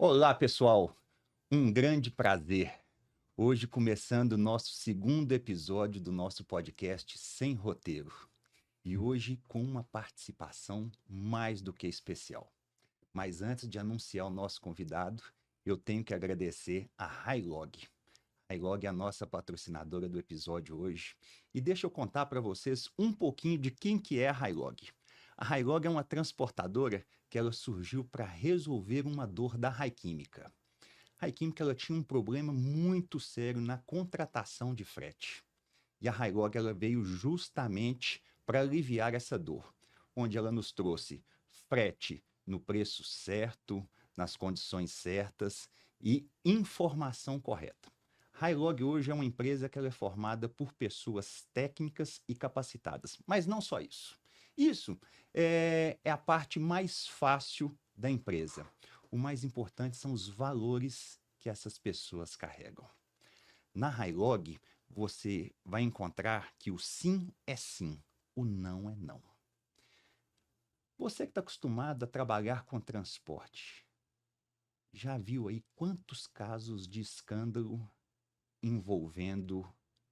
Olá, pessoal. Um grande prazer. Hoje começando o nosso segundo episódio do nosso podcast Sem Roteiro. E hoje com uma participação mais do que especial. Mas antes de anunciar o nosso convidado, eu tenho que agradecer a Hilog. A Hilog é a nossa patrocinadora do episódio hoje. E deixa eu contar para vocês um pouquinho de quem que é a Hilog. A Hilog é uma transportadora que ela surgiu para resolver uma dor da Raiquímica. A Raiquímica ela tinha um problema muito sério na contratação de frete. E a Hilog ela veio justamente para aliviar essa dor, onde ela nos trouxe frete no preço certo, nas condições certas e informação correta. A Hilog hoje é uma empresa que ela é formada por pessoas técnicas e capacitadas, mas não só isso. Isso é a parte mais fácil da empresa. O mais importante são os valores que essas pessoas carregam. Na Hilog, você vai encontrar que o sim é sim, o não é não. Você que está acostumado a trabalhar com transporte, já viu aí quantos casos de escândalo envolvendo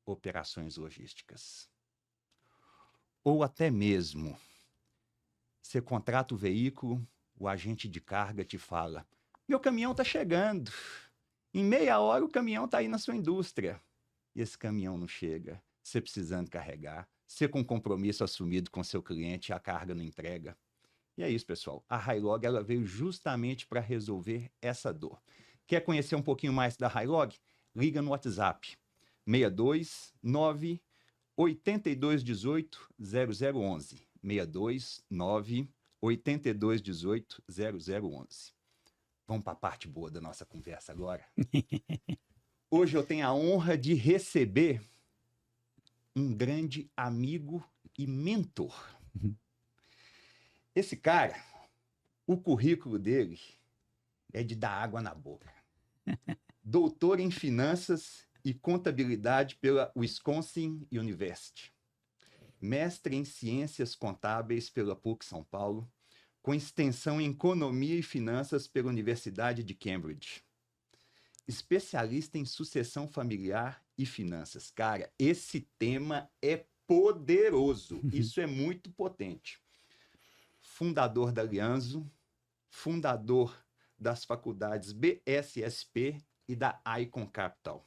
operações logísticas? Ou até mesmo, você contrata o veículo, o agente de carga te fala: meu caminhão está chegando, em meia hora o caminhão está aí na sua indústria. E esse caminhão não chega, você precisando carregar, você com compromisso assumido com seu cliente, a carga não entrega. E é isso, pessoal. A Hilog ela veio justamente para resolver essa dor. Quer conhecer um pouquinho mais da Hilog? Liga no WhatsApp 629 8218 0011. 629 8218 0011. Vamos para a parte boa da nossa conversa agora. Hoje eu tenho a honra de receber um grande amigo e mentor. Esse cara, o currículo dele é de dar água na boca. Doutor em Finanças e Contabilidade pela Wisconsin University. Mestre em Ciências Contábeis pela PUC São Paulo, com extensão em Economia e Finanças pela Universidade de Cambridge. Especialista em sucessão familiar e finanças. Cara, esse tema é poderoso. Isso é muito potente. Fundador da Alianzo, fundador das faculdades BSSP e da Icon Capital.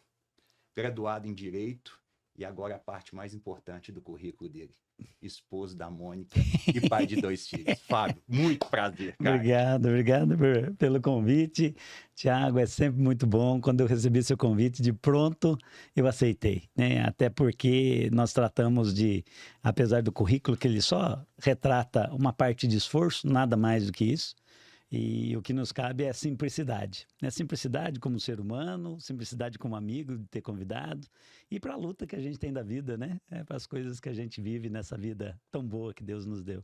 Graduado em Direito e agora a parte mais importante do currículo dele. Esposo da Mônica e pai de 2 filhos. Fábio, muito prazer, cara. Obrigado pelo convite. Tiago, é sempre muito bom. Quando eu recebi seu convite, de pronto eu aceitei, né? Até porque nós tratamos de, apesar do currículo, que ele só retrata uma parte de esforço, nada mais do que isso. E o que nos cabe é a simplicidade, né? Simplicidade como ser humano, simplicidade como amigo de ter convidado e para a luta que a gente tem da vida, né? Para as coisas que a gente vive nessa vida tão boa que Deus nos deu.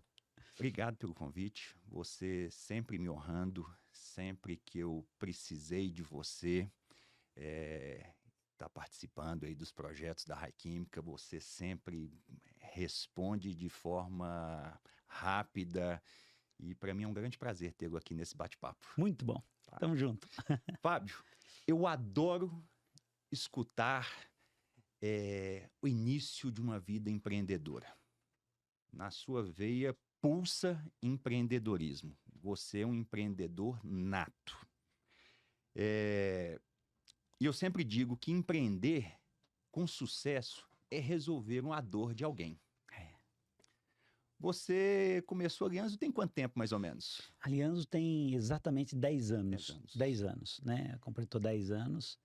Obrigado pelo convite. Você sempre me honrando, sempre que eu precisei de você, tá participando aí dos projetos da Raiquímica, você sempre responde de forma rápida e para mim é um grande prazer tê-lo aqui nesse bate-papo. Muito bom. Tá? Tamo junto. Fábio, eu adoro escutar o início de uma vida empreendedora. Na sua veia pulsa empreendedorismo. Você é um empreendedor nato. E eu sempre digo que empreender com sucesso é resolver uma dor de alguém. Você começou a Alianzo tem quanto tempo, mais ou menos? A Alianzo tem exatamente 10 10 anos. anos. 10 anos, né? Completou 10 anos.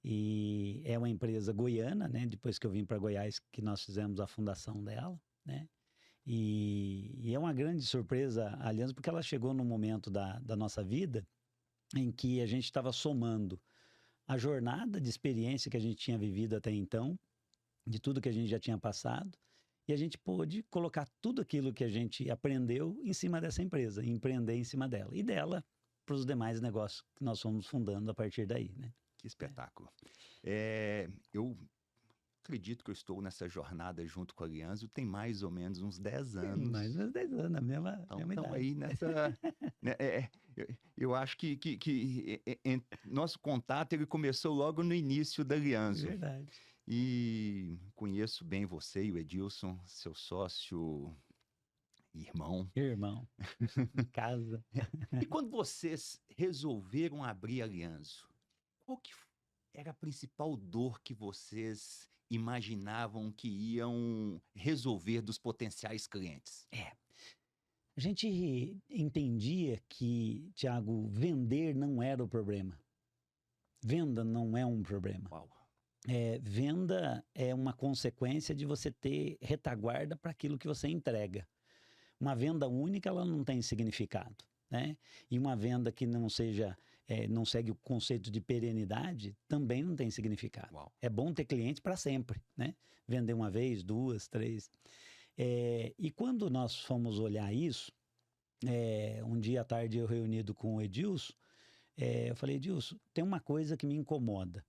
E é uma empresa goiana, né? Depois que eu vim para Goiás, que nós fizemos a fundação dela, né? E é uma grande surpresa a Aliança, porque ela chegou num momento da nossa vida em que a gente estava somando a jornada de experiência que a gente tinha vivido até então, de tudo que a gente já tinha passado, e a gente pôde colocar tudo aquilo que a gente aprendeu em cima dessa empresa, empreender em cima dela, e dela para os demais negócios que nós fomos fundando a partir daí, né? Que espetáculo. Eu acredito que eu estou nessa jornada junto com a Alianzo tem mais ou menos uns 10 Mais anos. ou menos 10 anos, a mesma Então, idade. aí nessa... né, eu acho que nosso contato ele começou logo no início da Alianzo. Verdade. E conheço bem você e o Edilson, seu sócio e irmão. Irmão, em casa. E quando vocês resolveram abrir a Alianzo, qual que era a principal dor que vocês imaginavam que iam resolver dos potenciais clientes? A gente entendia que, Tiago, vender não era o problema. Venda não é um problema. Uau. Venda é uma consequência de você ter retaguarda para aquilo que você entrega. Uma venda única, ela não tem significado, né? E uma venda que não seja, não segue o conceito de perenidade, também não tem significado. Uau. É bom ter cliente para sempre, né? Vender uma vez, duas, três. E quando nós fomos olhar isso, um dia à tarde eu reunido com o Edilson, eu falei, Edilson, tem uma coisa que me incomoda.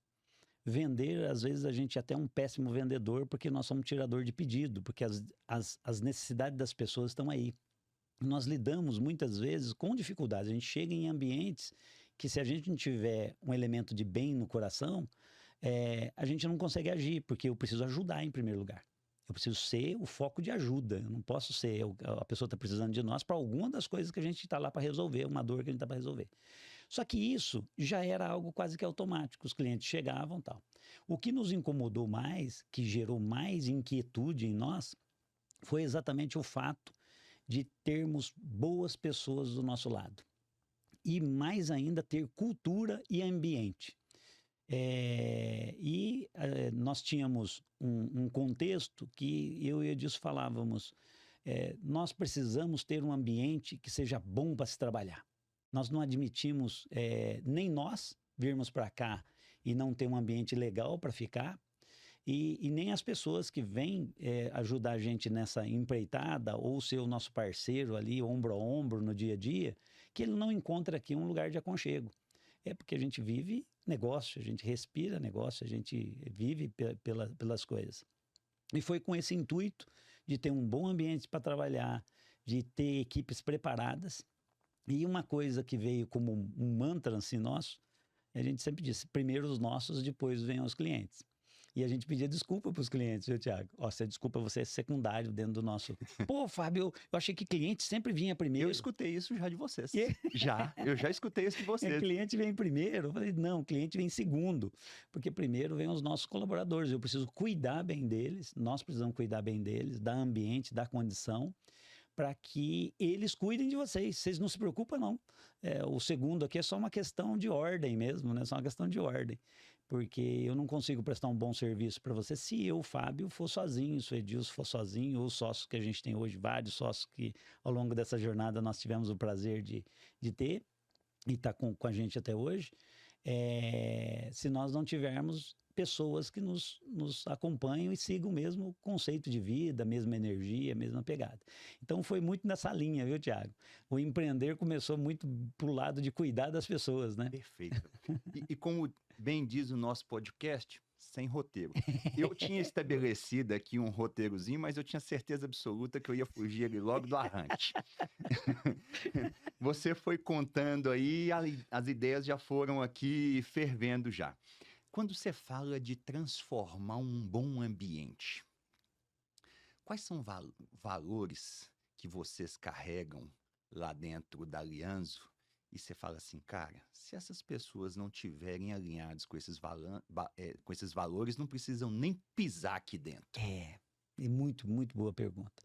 Vender, às vezes a gente até é um péssimo vendedor porque nós somos tirador de pedido, porque as necessidades das pessoas estão aí. Nós lidamos muitas vezes com dificuldades. A gente chega em ambientes que, se a gente não tiver um elemento de bem no coração, a gente não consegue agir, porque eu preciso ajudar em primeiro lugar. Eu preciso ser o foco de ajuda. Eu não posso ser a pessoa está precisando de nós para alguma das coisas que a gente está lá para resolver, uma dor que a gente está para resolver. Só que isso já era algo quase que automático. Os clientes chegavam e tal. O que nos incomodou mais, que gerou mais inquietude em nós, foi exatamente o fato de termos boas pessoas do nosso lado. E mais ainda ter cultura e ambiente. Nós tínhamos um contexto que eu e o Edilson falávamos, nós precisamos ter um ambiente que seja bom para se trabalhar. Nós não admitimos nem nós virmos para cá e não ter um ambiente legal para ficar, e nem as pessoas que vêm ajudar a gente nessa empreitada ou ser o nosso parceiro ali, ombro a ombro no dia a dia, que ele não encontra aqui um lugar de aconchego. É porque a gente vive negócio, a gente respira negócio, a gente vive pelas coisas. E foi com esse intuito de ter um bom ambiente para trabalhar, de ter equipes preparadas. E uma coisa que veio como um mantra assim nosso, a gente sempre disse, primeiro os nossos, depois vêm os clientes. E a gente pedia desculpa para os clientes, viu, Tiago? Desculpa, você é secundário dentro do nosso... Pô, Fábio, eu achei que cliente sempre vinha primeiro. Eu escutei isso já de vocês. Eu já escutei isso de vocês. Cliente vem primeiro. Eu falei, não, cliente vem segundo. Porque primeiro vem os nossos colaboradores. Eu preciso cuidar bem deles, nós precisamos cuidar bem deles, dar ambiente, dar condição, para que eles cuidem de vocês. Vocês não se preocupam, não. O segundo aqui é só uma questão de ordem mesmo, né? Só uma questão de ordem. Porque eu não consigo prestar um bom serviço para você se eu, Fábio, for sozinho, se o Edilson for sozinho, ou os sócios que a gente tem hoje, vários sócios que ao longo dessa jornada nós tivemos o prazer de ter e tá com a gente até hoje, se nós não tivermos pessoas que nos acompanham e sigam o mesmo conceito de vida, a mesma energia, a mesma pegada. Então foi muito nessa linha, viu, Tiago? O empreender começou muito pro lado de cuidar das pessoas, né? Perfeito. E como bem diz o nosso podcast, sem roteiro. Eu tinha estabelecido aqui um roteirozinho, mas eu tinha certeza absoluta que eu ia fugir ali logo do arranque. Você foi contando aí, as ideias já foram aqui fervendo já. Quando você fala de transformar um bom ambiente, quais são valores que vocês carregam lá dentro da Alianzo? E você fala assim, cara, se essas pessoas não tiverem alinhadas com esses valores, não precisam nem pisar aqui dentro. Muito, muito boa pergunta.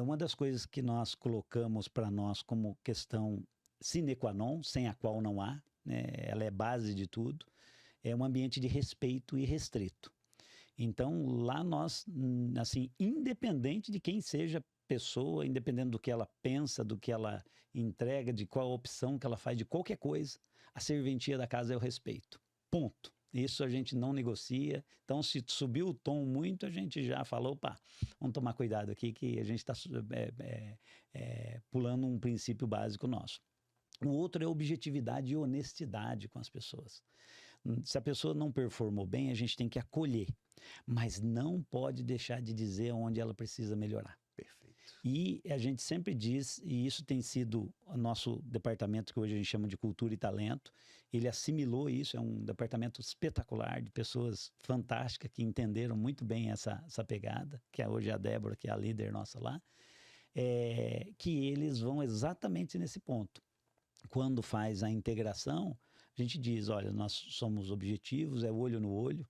Uma das coisas que nós colocamos para nós como questão sine qua non, sem a qual não há, né? Ela é base de tudo, é um ambiente de respeito irrestrito. Então, lá nós, assim, independente de quem seja pessoa, independente do que ela pensa, do que ela entrega, de qual opção que ela faz, de qualquer coisa, a serventia da casa é o respeito. Ponto. Isso a gente não negocia. Então, se subiu o tom muito, a gente já falou, opa, vamos tomar cuidado aqui que a gente está pulando um princípio básico nosso. O outro é objetividade e honestidade com as pessoas. Se a pessoa não performou bem, a gente tem que acolher, mas não pode deixar de dizer onde ela precisa melhorar. Perfeito. E a gente sempre diz, e isso tem sido o nosso departamento, que hoje a gente chama de Cultura e Talento, ele assimilou isso, é um departamento espetacular, de pessoas fantásticas que entenderam muito bem essa pegada, que hoje é a Débora, que é a líder nossa lá, que eles vão exatamente nesse ponto. Quando faz a integração, a gente diz, olha, nós somos objetivos, é olho no olho,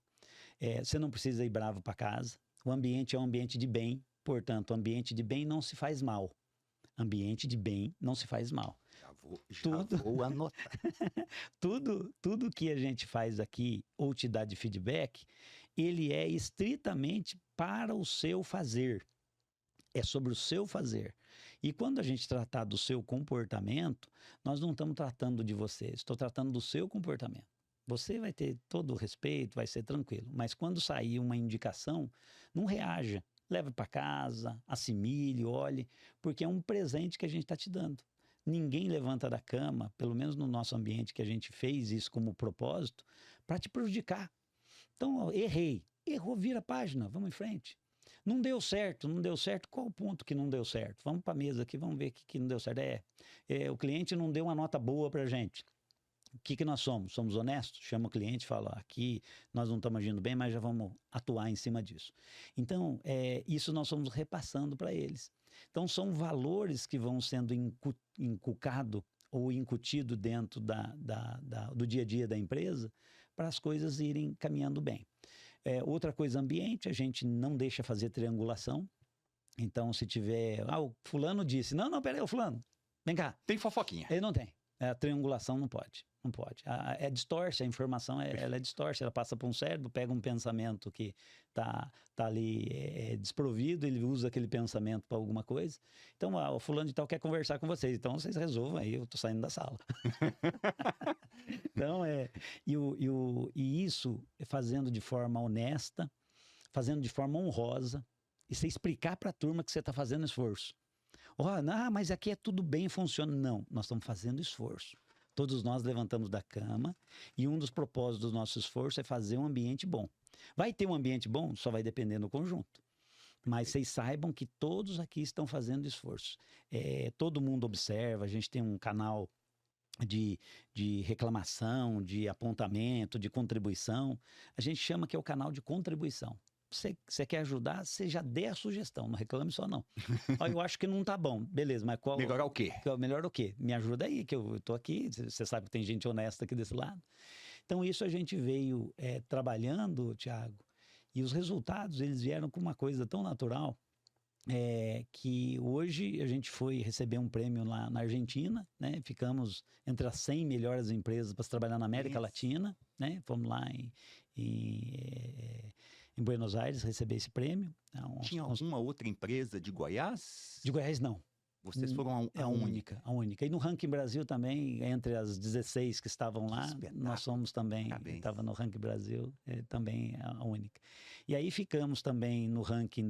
você não precisa ir bravo para casa, o ambiente é um ambiente de bem, portanto, ambiente de bem não se faz mal. Ambiente de bem não se faz mal. Já vou anotar. Tudo que a gente faz aqui ou te dá de feedback, ele é estritamente para o seu fazer. É sobre o seu fazer. E quando a gente tratar do seu comportamento, nós não estamos tratando de você, estou tratando do seu comportamento. Você vai ter todo o respeito, vai ser tranquilo. Mas quando sair uma indicação, não reaja. Leve para casa, assimile, olhe, porque é um presente que a gente está te dando. Ninguém levanta da cama, pelo menos no nosso ambiente que a gente fez isso como propósito, para te prejudicar. Então, errei. Errou, vira a página, vamos em frente. Não deu certo, qual o ponto que não deu certo? Vamos para a mesa aqui, vamos ver o que não deu certo. O cliente não deu uma nota boa para a gente. O que nós somos? Somos honestos? Chama o cliente e fala, aqui nós não estamos agindo bem, mas já vamos atuar em cima disso. Então, isso nós vamos repassando para eles. Então, são valores que vão sendo inculcados ou incutido dentro do dia a dia da empresa para as coisas irem caminhando bem. Outra coisa, ambiente, a gente não deixa fazer triangulação. Então, se tiver... o fulano disse, não, peraí, o fulano, vem cá. Tem fofoquinha. Ele não tem. A triangulação não pode. Não pode. Distorce, a informação ela distorce, ela passa para um cérebro, pega um pensamento que tá ali desprovido, ele usa aquele pensamento para alguma coisa. Então, o fulano de tal quer conversar com vocês, então vocês resolvam aí, eu tô saindo da sala. Então, e isso fazendo de forma honesta, fazendo de forma honrosa, e você explicar para a turma que você está fazendo esforço. Mas aqui é tudo bem, funciona. Não, nós estamos fazendo esforço. Todos nós levantamos da cama e um dos propósitos do nosso esforço é fazer um ambiente bom. Vai ter um ambiente bom? Só vai depender do conjunto. Mas vocês saibam que todos aqui estão fazendo esforço. Todo mundo observa, a gente tem um canal de reclamação, de apontamento, de contribuição. A gente chama que é o canal de contribuição. Você quer ajudar, você já dê a sugestão, não reclame só não. Eu acho que não tá bom, beleza, mas qual... Melhorar o quê? Melhor o quê? Me ajuda aí, que eu tô aqui, você sabe que tem gente honesta aqui desse lado. Então isso a gente veio trabalhando, Thiago, e os resultados, eles vieram com uma coisa tão natural, que hoje a gente foi receber um prêmio lá na Argentina, né? Ficamos entre as 100 melhores empresas para trabalhar na América Latina, né? Fomos lá em Buenos Aires receber esse prêmio. Tinha alguma outra empresa de Goiás? De Goiás, não. Vocês foram a única. A única. E no ranking Brasil também, entre as 16 que estavam lá, nós somos também, estava no ranking Brasil, também a única. E aí ficamos também no ranking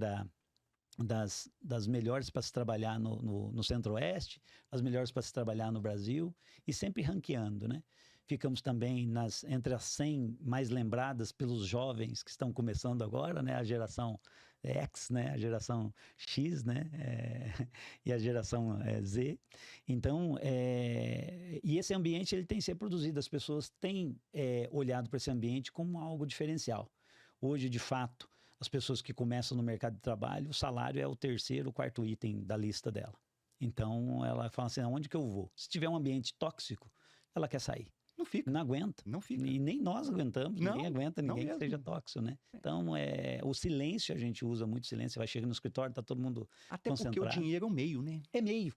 das melhores para se trabalhar no Centro-Oeste, as melhores para se trabalhar no Brasil, e sempre ranqueando, né? Ficamos também entre as 100 mais lembradas pelos jovens que estão começando agora, né? A geração X, né? A geração X, né? E a geração Z. Então, e esse ambiente ele tem que ser produzido. As pessoas têm olhado para esse ambiente como algo diferencial. Hoje, de fato, as pessoas que começam no mercado de trabalho, o salário é o terceiro, quarto item da lista dela. Então, ela fala assim, aonde que eu vou? Se tiver um ambiente tóxico, ela quer sair. Não fica. Não aguenta. Não fica. E nem nós aguentamos, ninguém aguenta, ninguém que seja tóxico, né? Então, o silêncio, a gente usa muito silêncio, vai chegar no escritório, tá todo mundo até concentrado. Porque o dinheiro é o meio, né? É meio.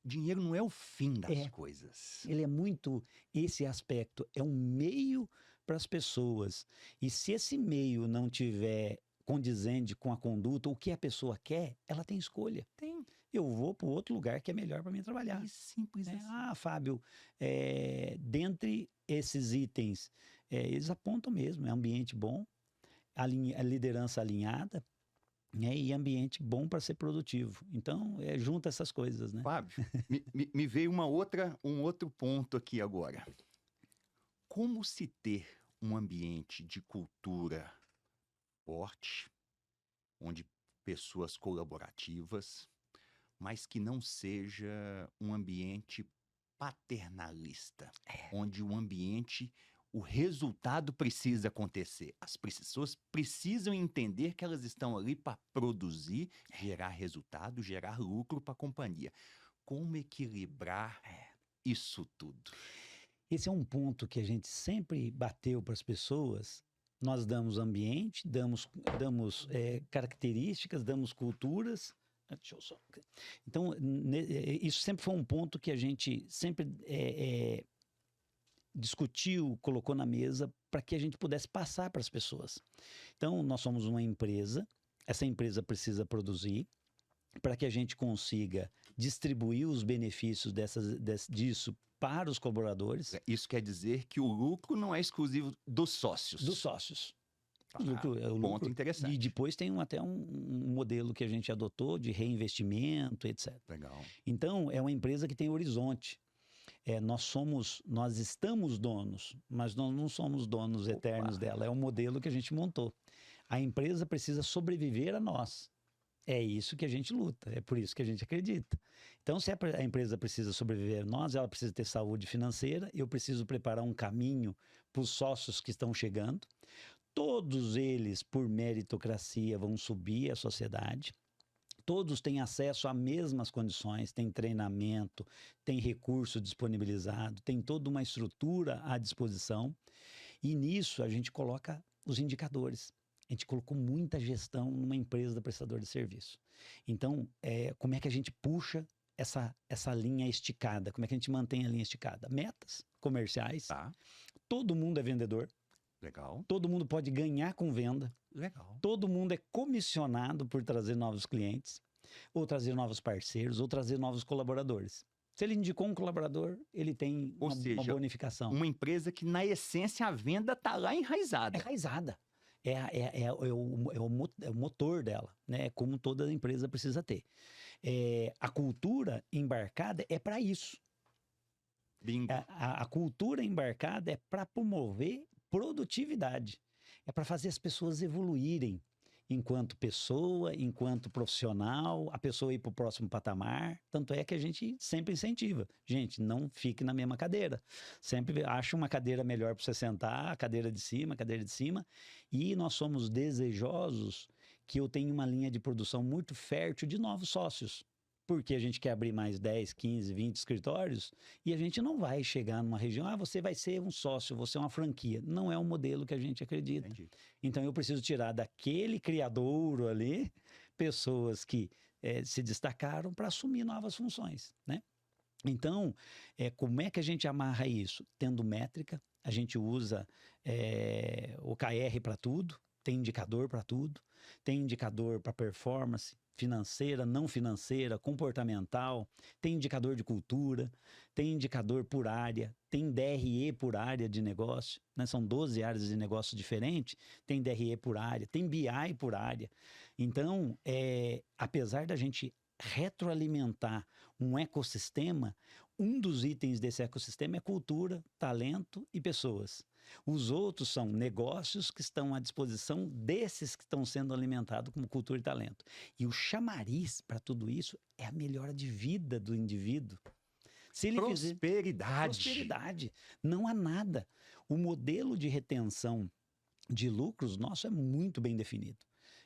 Dinheiro não é o fim das coisas. Ele é muito esse aspecto, é um meio para as pessoas. E se esse meio não tiver condizente com a conduta, o que a pessoa quer, ela tem escolha. Tem. Eu vou para outro lugar que é melhor para mim trabalhar. É simples assim. Fábio, dentre esses itens, eles apontam mesmo, é ambiente bom, a liderança alinhada, né, e ambiente bom para ser produtivo. Então, junta essas coisas, né? Fábio, me veio um outro ponto aqui agora. Como se ter um ambiente de cultura forte, onde pessoas colaborativas, mas que não seja um ambiente paternalista, onde o resultado precisa acontecer. As pessoas precisam entender que elas estão ali para produzir, gerar resultado, gerar lucro para a companhia. Como equilibrar isso tudo? Esse é um ponto que a gente sempre bateu para as pessoas. Nós damos ambiente, damos características, damos culturas. Deixa eu só... Então, isso sempre foi um ponto que a gente sempre discutiu, colocou na mesa para que a gente pudesse passar para as pessoas. Então, nós somos uma empresa, essa empresa precisa produzir para que a gente consiga distribuir os benefícios disso para os colaboradores. Isso quer dizer que o lucro não é exclusivo dos sócios. Dos sócios. Ponto interessante. E depois tem até um modelo que a gente adotou de reinvestimento, etc. Legal. Então, é uma empresa que tem horizonte. Nós estamos donos, mas nós não somos donos eternos dela. É um modelo que a gente montou. A empresa precisa sobreviver a nós. É isso que a gente luta, é por isso que a gente acredita. Então, se a empresa precisa sobreviver a nós, ela precisa ter saúde financeira, eu preciso preparar um caminho para os sócios que estão chegando. Todos eles, por meritocracia, vão subir a sociedade. Todos têm acesso às mesmas condições, tem treinamento, tem recurso disponibilizado, tem toda uma estrutura à disposição. E nisso a gente coloca os indicadores. A gente colocou muita gestão numa empresa prestadora de serviço. Então, como é que a gente puxa essa linha esticada? Como é que a gente mantém a linha esticada? Metas comerciais. Tá. Todo mundo é vendedor. Legal. Todo mundo pode ganhar com venda. Legal. Todo mundo é comissionado por trazer novos clientes, ou trazer novos parceiros, ou trazer novos colaboradores. Se ele indicou um colaborador, ele tem uma bonificação. Uma empresa que, na essência, a venda está lá enraizada. É enraizada. É o motor dela, né? Como toda empresa precisa ter. A cultura embarcada é para isso. Bingo. A cultura embarcada é para promover produtividade. É para fazer as pessoas evoluírem enquanto pessoa, enquanto profissional, a pessoa ir para o próximo patamar. Tanto é que a gente sempre incentiva. Gente, não fique na mesma cadeira. Sempre acha uma cadeira melhor para você sentar, a cadeira de cima. E nós somos desejosos que eu tenha uma linha de produção muito fértil de novos sócios. Porque a gente quer abrir mais 10, 15, 20 escritórios e a gente não vai chegar numa região, você vai ser um sócio, você é uma franquia. Não é um modelo que a gente acredita. Entendi. Então eu preciso tirar daquele criadouro ali pessoas que se destacaram para assumir novas funções, né? Então, como é que a gente amarra isso? Tendo métrica, a gente usa o OKR para tudo, tem indicador para tudo, tem indicador para performance financeira, não financeira, comportamental, tem indicador de cultura, tem indicador por área, tem DRE por área de negócio, né? São 12 áreas de negócio diferentes, tem DRE por área, tem BI por área. Então, apesar da gente retroalimentar um ecossistema, um dos itens desse ecossistema é cultura, talento e pessoas. Os outros são negócios que estão à disposição desses que estão sendo alimentados como cultura e talento. E o chamariz para tudo isso é a melhora de vida do indivíduo. Se ele prosperidade. Não há nada. O modelo de retenção de lucros nosso é muito bem definido.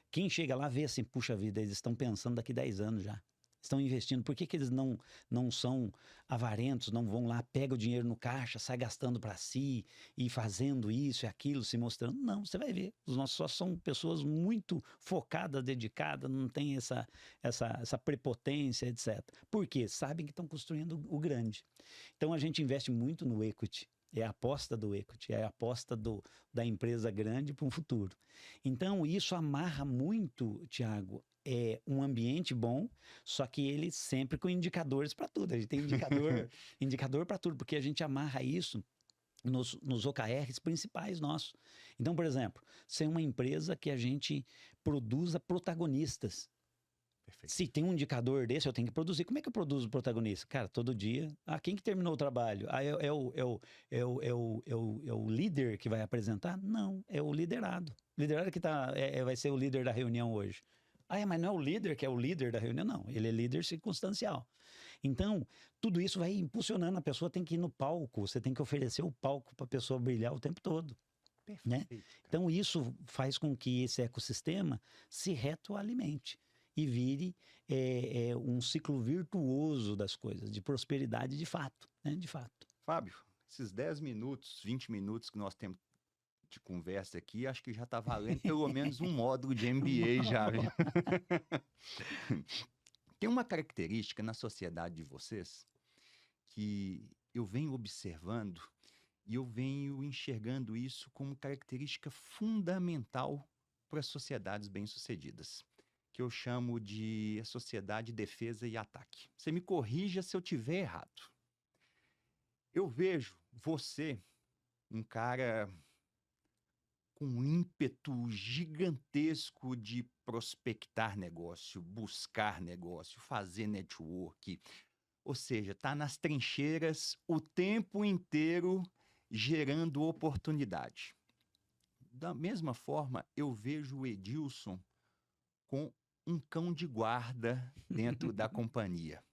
Quem chega lá vê assim, puxa vida, eles estão pensando daqui 10 anos já. Estão investindo. Por que eles não são avarentos, não vão lá, pegam o dinheiro no caixa, sai gastando para si e fazendo isso e aquilo, se mostrando? Não, você vai ver. Os nossos sócios são pessoas muito focadas, dedicadas, não tem essa prepotência, etc. Por quê? Sabem que estão construindo o grande. Então a gente investe muito no equity. É a aposta do equity, é a aposta da empresa grande para um futuro. Então isso amarra muito, Thiago, um ambiente bom, só que ele sempre com indicadores para tudo. A gente tem indicador para tudo, porque a gente amarra isso nos OKRs principais nossos. Então, por exemplo, ser uma empresa que a gente produza protagonistas. Perfeito. Se tem um indicador desse, eu tenho que produzir. Como é que eu produzo o protagonista? Cara, todo dia. Quem que terminou o trabalho? É o líder que vai apresentar? Não, é o liderado. O liderado que vai ser o líder da reunião hoje. Mas não é o líder que é o líder da reunião? Não, ele é líder circunstancial. Então, tudo isso vai impulsionando. A pessoa tem que ir no palco, você tem que oferecer o palco para a pessoa brilhar o tempo todo. Né? Então, isso faz com que esse ecossistema se retroalimente e vire um ciclo virtuoso das coisas, de prosperidade de fato, né? De fato. Fábio, esses 10 minutos, 20 minutos que nós temos de conversa aqui, acho que já está valendo pelo menos um módulo de MBA já, viu? Tem uma característica na sociedade de vocês que eu venho observando e eu venho enxergando isso como característica fundamental para as sociedades bem-sucedidas, que eu chamo de sociedade, defesa e ataque. Você me corrija se eu tiver errado. Eu vejo você, um cara com um ímpeto gigantesco de prospectar negócio, buscar negócio, fazer network, ou seja, tá nas trincheiras o tempo inteiro gerando oportunidade. Da mesma forma, eu vejo o Edilson com um cão de guarda dentro da companhia,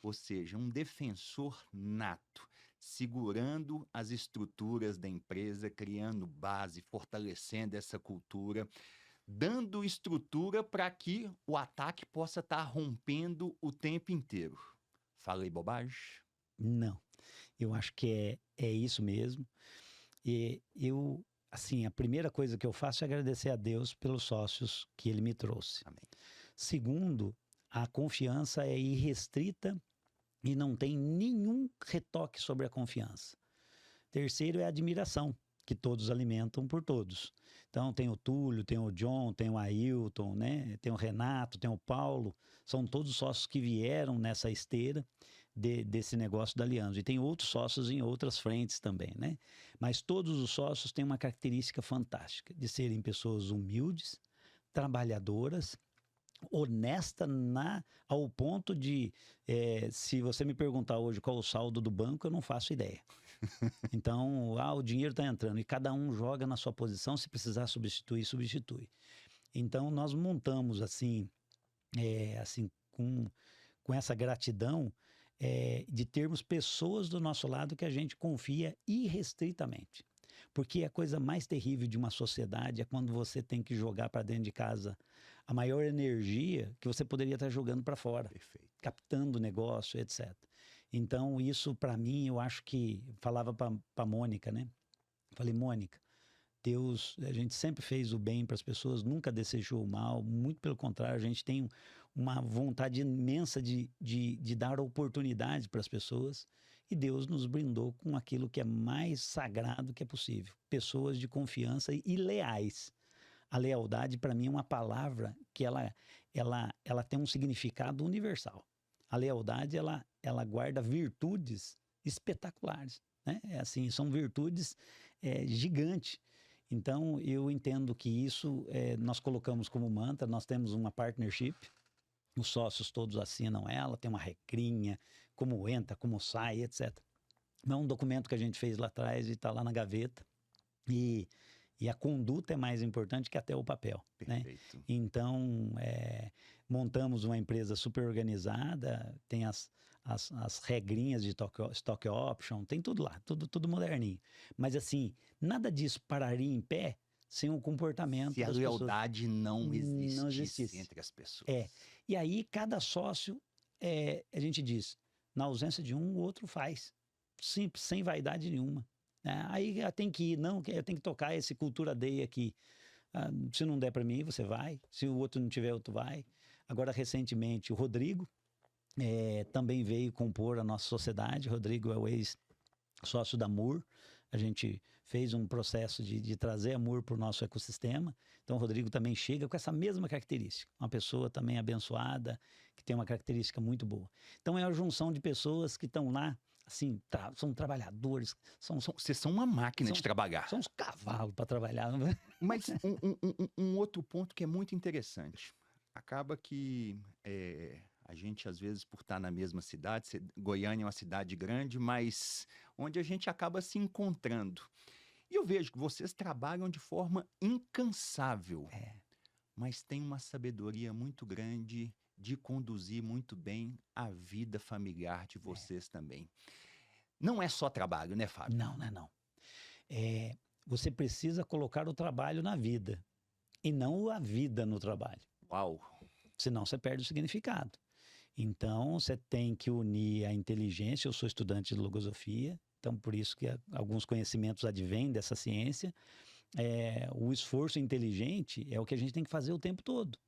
ou seja, um defensor nato, segurando as estruturas da empresa, criando base, fortalecendo essa cultura, dando estrutura para que o ataque possa estar rompendo o tempo inteiro. Falei bobagem? Não, eu acho que é isso mesmo. E eu, assim, a primeira coisa que eu faço é agradecer a Deus pelos sócios que Ele me trouxe. Amém. Segundo, a confiança é irrestrita e não tem nenhum retoque sobre a confiança. Terceiro é a admiração, que todos alimentam por todos. Então tem o Túlio, tem o John, tem o Ailton, né? Tem o Renato, tem o Paulo, são todos sócios que vieram nessa esteira desse negócio da Aliança. E tem outros sócios em outras frentes também, né? Mas todos os sócios têm uma característica fantástica, de serem pessoas humildes, trabalhadoras, honesta ao ponto de, se você me perguntar hoje qual o saldo do banco, eu não faço ideia. Então, o dinheiro está entrando e cada um joga na sua posição, se precisar substituir, substitui. Então, nós montamos assim com essa gratidão de termos pessoas do nosso lado que a gente confia irrestritamente. Porque a coisa mais terrível de uma sociedade é quando você tem que jogar para dentro de casa a maior energia que você poderia estar jogando para fora. Perfeito. Captando negócio, etc. Então, isso para mim, eu acho que... Falava para a Mônica, né? Falei, Mônica, Deus, a gente sempre fez o bem para as pessoas, nunca desejou o mal, muito pelo contrário, a gente tem uma vontade imensa de dar oportunidade para as pessoas, e Deus nos brindou com aquilo que é mais sagrado que é possível, pessoas de confiança e leais. A lealdade, para mim, é uma palavra que ela tem um significado universal. A lealdade, ela guarda virtudes espetaculares, né? Assim, são virtudes gigantes. Então, eu entendo que isso nós colocamos como mantra, nós temos uma partnership, os sócios todos assinam ela, tem uma regrinha, como entra, como sai, etc. É um documento que a gente fez lá atrás e está lá na gaveta. E a conduta é mais importante que até o papel. Perfeito. Né? Então, montamos uma empresa super organizada, tem as regrinhas de stock option, tem tudo lá, tudo moderninho. Mas assim, nada disso pararia em pé sem o comportamento das pessoas. Se a lealdade não existisse entre as pessoas. E aí, cada sócio, a gente diz, na ausência de um, o outro faz. Simples, sem vaidade nenhuma. Aí tem que ir, não, eu tenho que tocar esse Cultura Day aqui. Se não der para mim, você vai. Se o outro não tiver, outro vai. Agora, recentemente, o Rodrigo também veio compor a nossa sociedade. O Rodrigo é o ex-sócio da Moore. A gente fez um processo de trazer a Moore para o nosso ecossistema. Então, o Rodrigo também chega com essa mesma característica. Uma pessoa também abençoada, que tem uma característica muito boa. Então, é a junção de pessoas que estão lá, assim, são trabalhadores. Vocês são uma máquina de trabalhar. São uns cavalos para trabalhar. Mas um outro ponto que é muito interessante. acaba que a gente, às vezes, por estar na mesma cidade, Goiânia é uma cidade grande, mas onde a gente acaba se encontrando. E eu vejo que vocês trabalham de forma incansável, É, mas tem uma sabedoria muito grande de conduzir muito bem a vida familiar de é. vocês também. Não é só trabalho, né, Fábio? Não, não é não. É, você precisa colocar o trabalho na vida e não a vida no trabalho. Uau! Senão você perde o significado. Então, você tem que unir a inteligência. Eu sou estudante de logosofia, então por isso que alguns conhecimentos advêm dessa ciência. O esforço inteligente é o que a gente tem que fazer o tempo todo.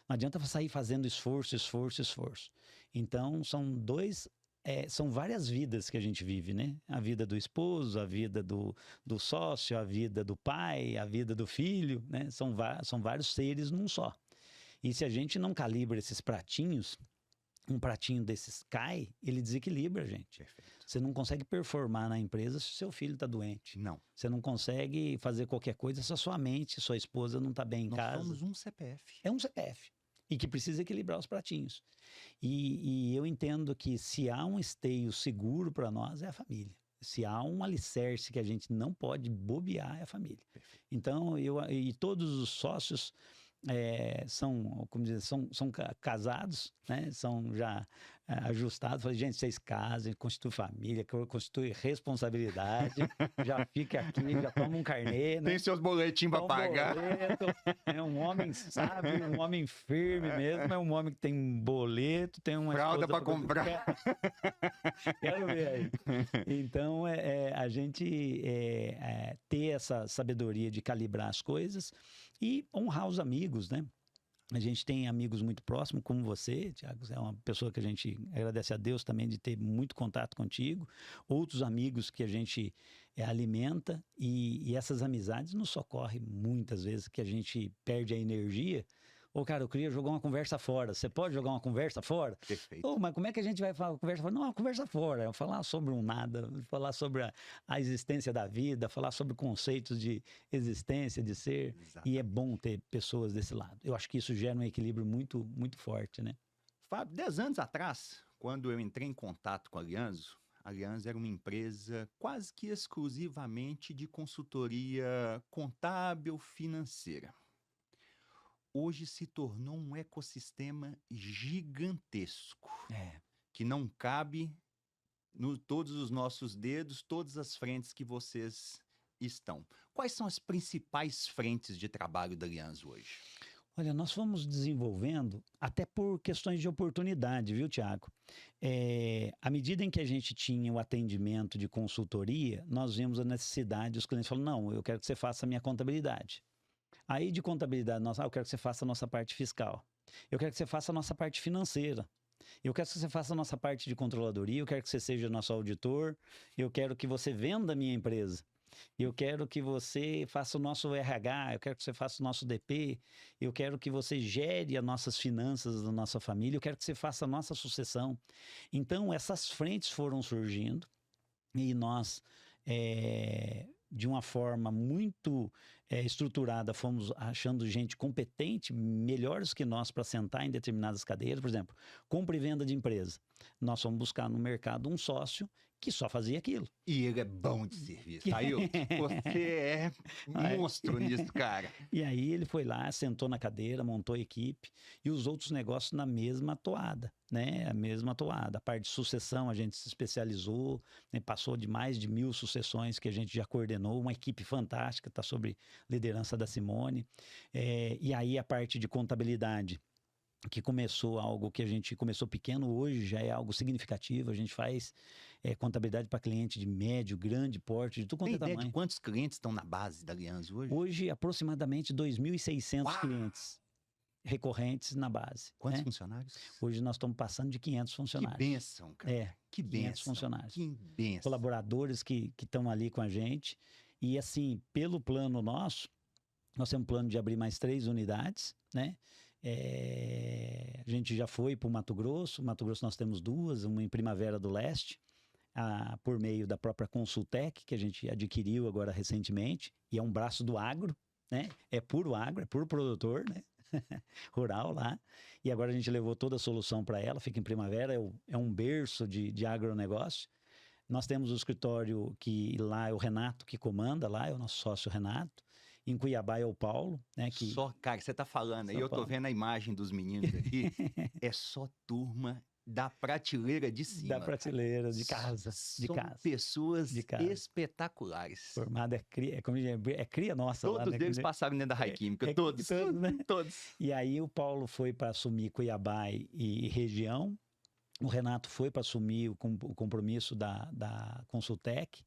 Não adianta sair fazendo esforço, esforço, esforço. Então, são várias vidas que a gente vive, né? A vida do esposo, a vida do sócio, a vida do pai, a vida do filho, né? São vários seres num só. E se a gente não calibra esses pratinhos, um pratinho desses cai, ele desequilibra a gente. Perfeito. Você não consegue performar na empresa se seu filho está doente. Não. Você não consegue fazer qualquer coisa se a sua mente, sua esposa não está bem em Nós casa. somos um CPF. É um CPF. E que precisa equilibrar os pratinhos. E eu entendo que se há um esteio seguro para nós, é a família. Se há um alicerce que a gente não pode bobear, é a família. Perfeito. Então, e todos os sócios são, como dizer, são casados, né? São já ajustados. Falei, gente, vocês casem, constituem família, constituem responsabilidade, já fica aqui, já toma um carnê, né? Tem seus boletins para pagar. Boleto, é um homem sábio, um homem firme mesmo, é um homem que tem boleto, tem uma fralda para comprar. Quero ver aí. Então, a gente ter essa sabedoria de calibrar as coisas e honrar os amigos, né? A gente tem amigos muito próximos, como você, Thiago, é uma pessoa que a gente agradece a Deus também de ter muito contato contigo. Outros amigos que a gente alimenta e essas amizades nos socorrem muitas vezes, que a gente perde a energia. Ô, cara, eu queria jogar uma conversa fora. Você pode jogar uma conversa fora? Perfeito. Ô, mas como é que a gente vai falar uma conversa fora? Não, uma conversa fora. Falar sobre um nada, falar sobre a existência da vida, falar sobre conceitos de existência, de ser. Exatamente. E é bom ter pessoas desse lado. Eu acho que isso gera um equilíbrio muito, muito forte, né? Fábio, 10 anos atrás, quando eu entrei em contato com a Alianzo era uma empresa quase que exclusivamente de consultoria contábil financeira. Hoje se tornou um ecossistema gigantesco, que não cabe todos os nossos dedos, todas as frentes que vocês estão. Quais são as principais frentes de trabalho da Alianzo hoje? Olha, nós fomos desenvolvendo até por questões de oportunidade, viu, Tiago? À medida em que a gente tinha o atendimento de consultoria, nós vimos a necessidade, os clientes falaram, não, eu quero que você faça a minha contabilidade. Aí de contabilidade, eu quero que você faça a nossa parte fiscal. Eu quero que você faça a nossa parte financeira. Eu quero que você faça a nossa parte de controladoria. Eu quero que você seja nosso auditor. Eu quero que você venda a minha empresa. Eu quero que você faça o nosso RH. Eu quero que você faça o nosso DP. Eu quero que você gere as nossas finanças da nossa família. Eu quero que você faça a nossa sucessão. Então, essas frentes foram surgindo e nós, de uma forma muito estruturada, fomos achando gente competente, melhores que nós para sentar em determinadas cadeiras. Por exemplo, compra e venda de empresa. Nós fomos buscar no mercado um sócio que só fazia aquilo. E ele é bom de serviço. Ailton, você é monstro nisso, cara. E aí ele foi lá, sentou na cadeira, montou a equipe e os outros negócios na mesma toada, né? A mesma toada. A parte de sucessão a gente se especializou, né? Passou de mais de 1000 sucessões que a gente já coordenou, uma equipe fantástica, está sob liderança da Simone. E aí a parte de contabilidade, que começou algo que a gente começou pequeno, hoje já é algo significativo. A gente faz contabilidade para cliente de médio, grande porte, de tudo quanto é tamanho. Tem ideia de quantos clientes estão na base da Alianzo hoje? Hoje, aproximadamente 2.600 clientes recorrentes na base. Quantos funcionários? Hoje nós estamos passando de 500 funcionários. Que bênção, cara. Que bênção. 500 funcionários. Que bênção. Colaboradores que estão ali com a gente. E assim, pelo plano nosso, nós temos um plano de abrir mais 3 unidades, né? A gente já foi para o Mato Grosso nós temos 2, uma em Primavera do Leste, por meio da própria Consultec, que a gente adquiriu agora recentemente, e é um braço do agro, né? É puro agro, é puro produtor, né? rural lá, e agora a gente levou toda a solução para ela, fica em Primavera, é um berço de agronegócio. Nós temos o escritório que lá é o Renato que comanda, lá é o nosso sócio Renato. Em Cuiabá é o Paulo, né? Só, cara, você tá falando aí, São eu tô Paulo. vendo a imagem dos meninos aqui, é só turma da prateleira de cima. Da prateleira, de casa. De São casa. pessoas De casa. espetaculares. Formada é cria nossa lá, Todos né? eles passaram dentro da Raiquímica, todos. Todos, né? Todos. E aí o Paulo foi para assumir Cuiabá e região. O Renato foi para assumir o compromisso da Consultec,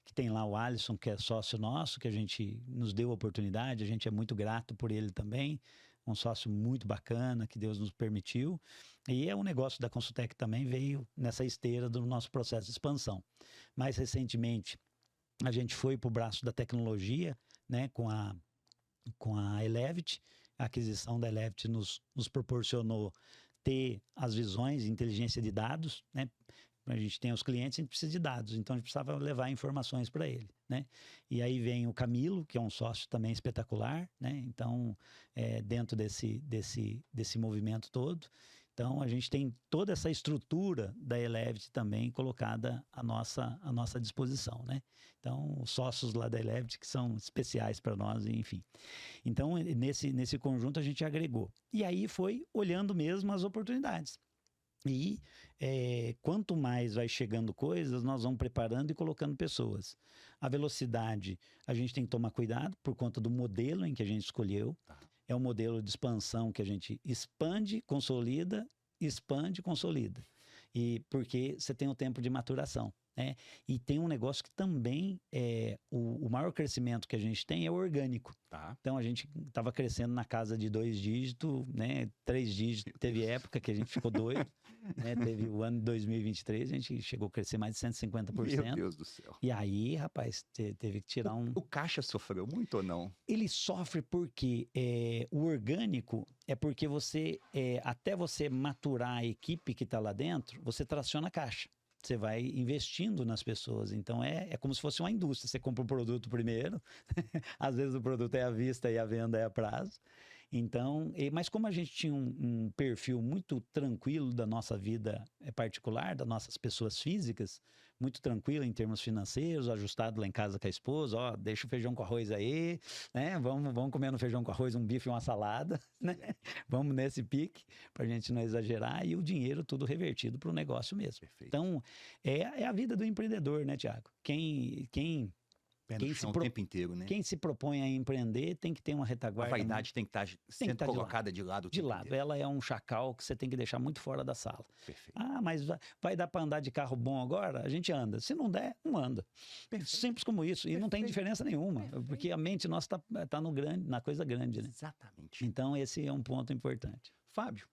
que tem lá o Alisson, que é sócio nosso, que a gente nos deu a oportunidade, a gente é muito grato por ele também, um sócio muito bacana que Deus nos permitiu. E é um negócio da Consultec também veio nessa esteira do nosso processo de expansão. Mais recentemente, a gente foi para o braço da tecnologia, né, com a Elevit. A aquisição da Elevit nos proporcionou ter as visões, inteligência de dados, né? A gente tem os clientes, a gente precisa de dados, então a gente precisava levar informações para ele, né? E aí vem o Camilo, que é um sócio também espetacular, né? Então, dentro desse movimento todo, então a gente tem toda essa estrutura da Elevit também colocada à nossa disposição, né? Então, os sócios lá da Elevit que são especiais para nós, enfim. Então, nesse conjunto a gente agregou. E aí foi olhando mesmo as oportunidades. E quanto mais vai chegando coisas, nós vamos preparando e colocando pessoas. A velocidade, a gente tem que tomar cuidado por conta do modelo em que a gente escolheu. Tá. É um modelo de expansão que a gente expande, consolida, E porque você tem o tempo de maturação, né? E tem um negócio que também o maior crescimento que a gente tem é o orgânico. Tá. Então a gente estava crescendo na casa de 2 dígitos, né? 3 dígitos. Teve época que a gente ficou doido, né? Teve o ano de 2023, a gente chegou a crescer mais de 150%. Meu Deus do céu. E aí, rapaz, teve que tirar um. O caixa sofreu muito ou não? Ele sofre porque o orgânico é porque você, até você maturar a equipe que está lá dentro, você traciona a caixa. Você vai investindo nas pessoas. Então, é como se fosse uma indústria. Você compra o produto primeiro, às vezes o produto é à vista e a venda é a prazo. Então, mas como a gente tinha um perfil muito tranquilo da nossa vida particular, das nossas pessoas físicas, muito tranquilo em termos financeiros, ajustado lá em casa com a esposa, ó, deixa o feijão com arroz aí, né? Vamos comer no feijão com arroz, um bife e uma salada, né? Vamos nesse pique, pra gente não exagerar, e o dinheiro tudo revertido para o negócio mesmo. Perfeito. Então, é a vida do empreendedor, né, Tiago? Quem o tempo inteiro, né? Quem se propõe a empreender tem que ter uma retaguarda. A vaidade tem que estar sendo colocada de lado. De lado. Ela é um chacal que você tem que deixar muito fora da sala. Perfeito. Ah, mas vai dar para andar de carro bom agora? A gente anda. Se não der, não anda. Perfeito. Simples como isso. E não tem diferença nenhuma. Perfeito. Porque a mente nossa tá no grande, na coisa grande, né? Exatamente. Então, esse é um ponto importante. Fábio,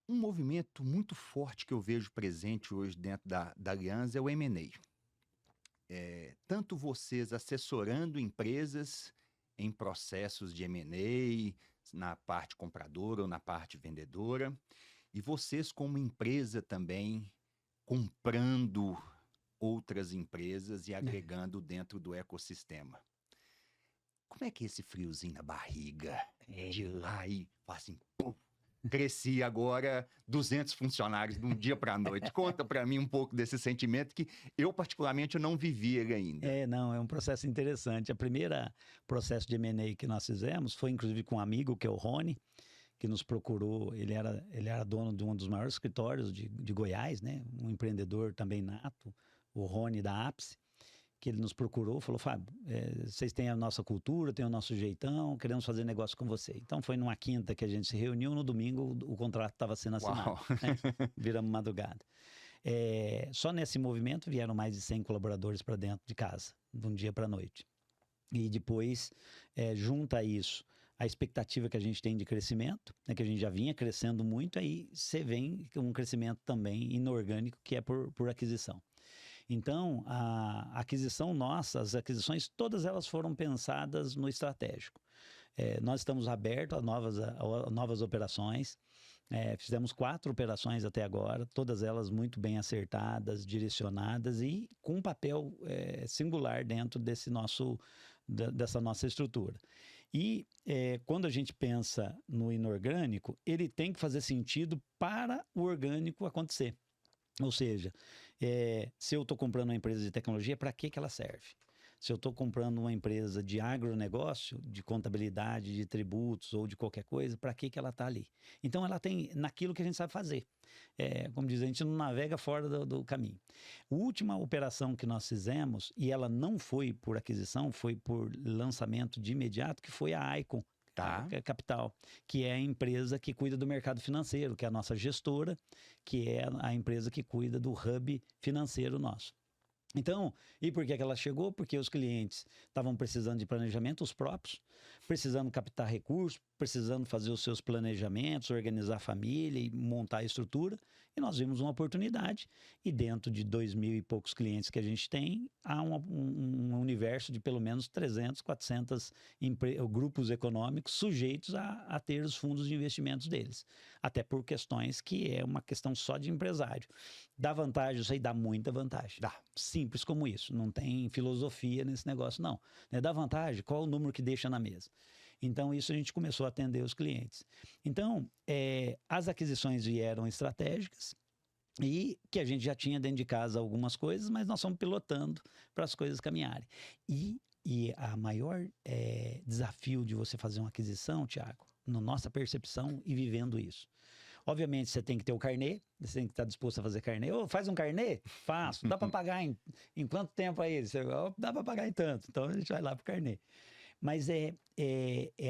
um movimento muito forte que eu vejo presente hoje dentro da Aliança é o M&A. Tanto vocês assessorando empresas em processos de M&A, na parte compradora ou na parte vendedora, e vocês como empresa também comprando outras empresas e agregando dentro do ecossistema. Como é que é esse friozinho na barriga de ir lá e falar assim, pum, cresci agora 200 funcionários de um dia para a noite. Conta para mim um pouco desse sentimento que eu, particularmente, não vivi ele ainda. Não, é um processo interessante. O primeiro processo de M&A que nós fizemos foi, inclusive, com um amigo, que é o Rony, que nos procurou. Ele era dono de um dos maiores escritórios de Goiás, né? Um empreendedor também nato, o Rony da Ápice, que ele nos procurou, falou, Fábio, vocês têm a nossa cultura, têm o nosso jeitão, queremos fazer negócio com você. Então foi numa quinta que a gente se reuniu, no domingo o contrato estava sendo assinado, né? Viramos madrugada. Só nesse movimento vieram mais de 100 colaboradores para dentro de casa, de um dia para a noite. E depois, junta a isso a expectativa que a gente tem de crescimento, né, que a gente já vinha crescendo muito, aí você vem com um crescimento também inorgânico, que é por aquisição. Então, a aquisição nossa, as aquisições, todas elas foram pensadas no estratégico. Nós estamos abertos a novas operações. Fizemos 4 operações até agora, todas elas muito bem acertadas, direcionadas e com um papel singular dentro dessa nossa estrutura. E quando a gente pensa no inorgânico, ele tem que fazer sentido para o orgânico acontecer. Ou seja, se eu estou comprando uma empresa de tecnologia, para que ela serve? Se eu estou comprando uma empresa de agronegócio, de contabilidade, de tributos ou de qualquer coisa, para que ela está ali? Então, ela tem naquilo que a gente sabe fazer. Como diz, a gente não navega fora do caminho. A última operação que nós fizemos, e ela não foi por aquisição, foi por lançamento de imediato, que foi a Icon. Tá. Capital, que é a empresa que cuida do mercado financeiro, que é a nossa gestora, que é a empresa que cuida do hub financeiro nosso. Então, e por que ela chegou? Porque os clientes estavam precisando de planejamento, os próprios, precisando captar recursos, precisando fazer os seus planejamentos, organizar a família e montar a estrutura. E nós vimos uma oportunidade. E dentro de 2.000 e poucos clientes que a gente tem, há um universo de pelo menos 300, 400 grupos econômicos sujeitos a ter os fundos de investimentos deles. Até por questões que é uma questão só de empresário. Dá vantagem, isso aí dá muita vantagem. Dá. Simples como isso. Não tem filosofia nesse negócio, não. Dá vantagem, qual o número que deixa na mesa? Então, isso a gente começou a atender os clientes. Então, as aquisições vieram estratégicas e que a gente já tinha dentro de casa algumas coisas, mas nós fomos pilotando para as coisas caminharem. E a maior desafio de você fazer uma aquisição, Thiago, na nossa percepção e vivendo isso. Obviamente, você tem que ter o carnê, você tem que estar disposto a fazer carnê. Faz um carnê? Faço. Dá para pagar em quanto tempo aí? Dá para pagar em tanto. Então, a gente vai lá para o carnê. Mas é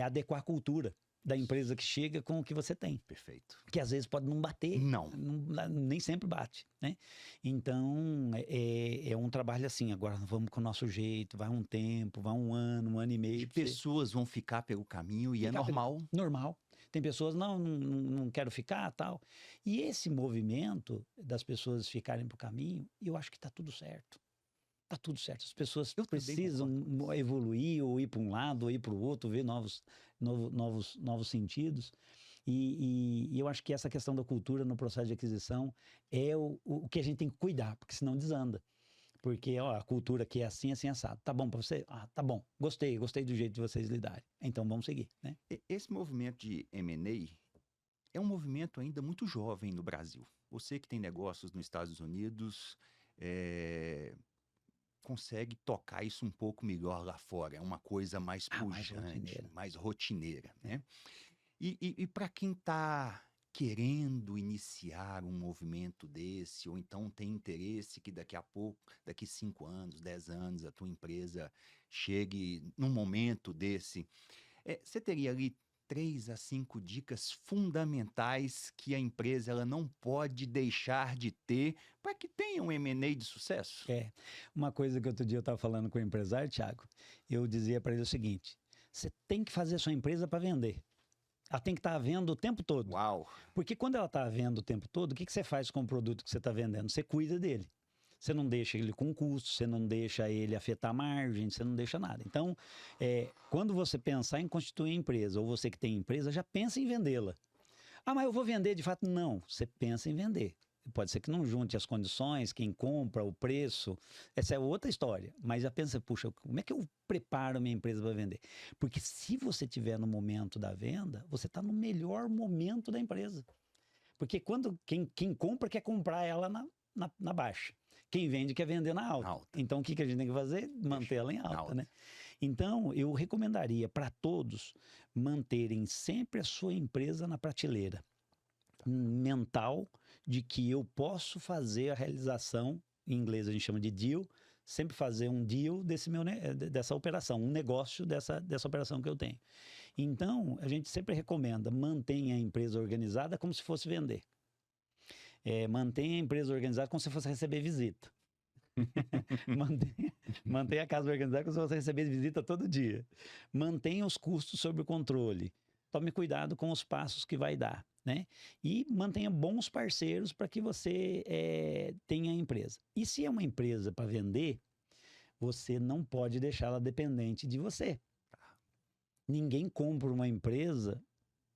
adequar a cultura da empresa que chega com o que você tem. Perfeito. Que às vezes pode não bater. Não. Nem sempre bate, né? Então, é um trabalho assim, agora vamos com o nosso jeito, vai um tempo, vai um ano e meio. De pessoas vão ficar pelo caminho e é normal. Normal. Tem pessoas, não quero ficar, tal. E esse movimento das pessoas ficarem para o caminho, eu acho que está tudo certo. Está tudo certo. As pessoas precisam evoluir, ou ir para um lado, ou ir para o outro, ver novos sentidos. E eu acho que essa questão da cultura no processo de aquisição é o que a gente tem que cuidar, porque senão desanda. Porque a cultura aqui é assim, assim, assado. Tá bom para você? Tá bom. Gostei do jeito de vocês lidarem. Então vamos seguir, né? Esse movimento de M&A é um movimento ainda muito jovem no Brasil. Você que tem negócios nos Estados Unidos consegue tocar isso um pouco melhor lá fora. É uma coisa mais pujante, mais rotineira, né? E para quem está querendo iniciar um movimento desse, ou então tem interesse que daqui a pouco, daqui 5 anos, 10 anos, a tua empresa chegue num momento desse, você teria ali 3 a 5 dicas fundamentais que a empresa ela não pode deixar de ter para que tenha um M&A de sucesso? Uma coisa que outro dia eu estava falando com o empresário, Thiago, eu dizia para ele o seguinte: você tem que fazer a sua empresa para vender. Ela tem que estar à venda o tempo todo. Uau! Porque quando ela está à venda o tempo todo, o que você faz com o produto que você está vendendo? Você cuida dele. Você não deixa ele com custo, você não deixa ele afetar a margem, você não deixa nada. Então, quando você pensar em constituir a empresa, ou você que tem empresa, já pensa em vendê-la. Mas eu vou vender de fato? Não, você pensa em vender. Pode ser que não junte as condições, quem compra, o preço, essa é outra história. Mas já pensa, puxa, como é que eu preparo minha empresa para vender? Porque se você estiver no momento da venda, você está no melhor momento da empresa. Porque quando quem compra quer comprar ela na baixa. Quem vende quer vender na alta. Então, o que a gente tem que fazer? Manter ela em alta, né? Então, eu recomendaria para todos manterem sempre a sua empresa na prateleira mental de que eu posso fazer a realização, em inglês a gente chama de deal, sempre fazer um deal dessa operação, um negócio dessa operação que eu tenho. Então, a gente sempre recomenda, mantenha a empresa organizada como se fosse vender. Mantenha a empresa organizada como se fosse receber visita. Mantenha a casa organizada como se fosse receber visita todo dia. Mantenha os custos sob o controle. Tome cuidado com os passos que vai dar, né? E mantenha bons parceiros para que você tenha a empresa. E se é uma empresa para vender, você não pode deixá-la dependente de você. Ninguém compra uma empresa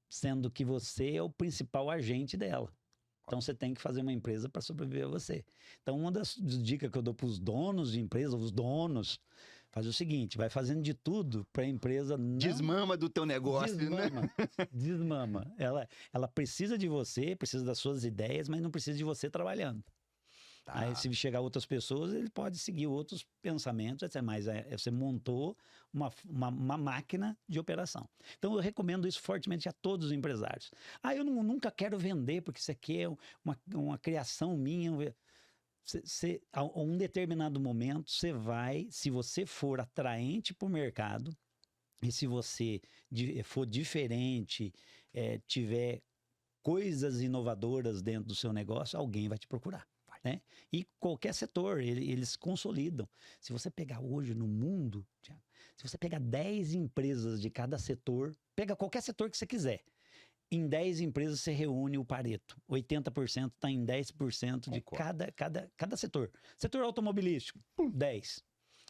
sendo que você é o principal agente dela. Então, você tem que fazer uma empresa para sobreviver a você. Então, uma das dicas que eu dou para os donos de empresa, os donos, Faz o seguinte, vai fazendo de tudo para a empresa não... Desmama do teu negócio, né? Desmama. Ela precisa de você, precisa das suas ideias, mas não precisa de você trabalhando. Tá. Aí, se chegar outras pessoas, ele pode seguir outros pensamentos, etc. Mas você montou uma máquina de operação. Então, eu recomendo isso fortemente a todos os empresários. Eu nunca quero vender, porque isso aqui é uma criação minha. A um determinado momento, você vai, se você for atraente para o mercado, e se você for diferente, tiver coisas inovadoras dentro do seu negócio, alguém vai te procurar. Né? E qualquer setor, eles consolidam. Se você pegar hoje no mundo, Thiago, se você pegar 10 empresas de cada setor, pega qualquer setor que você quiser. Em 10 empresas você reúne o Pareto. 80% está em 10% de cada setor. Setor automobilístico, 10.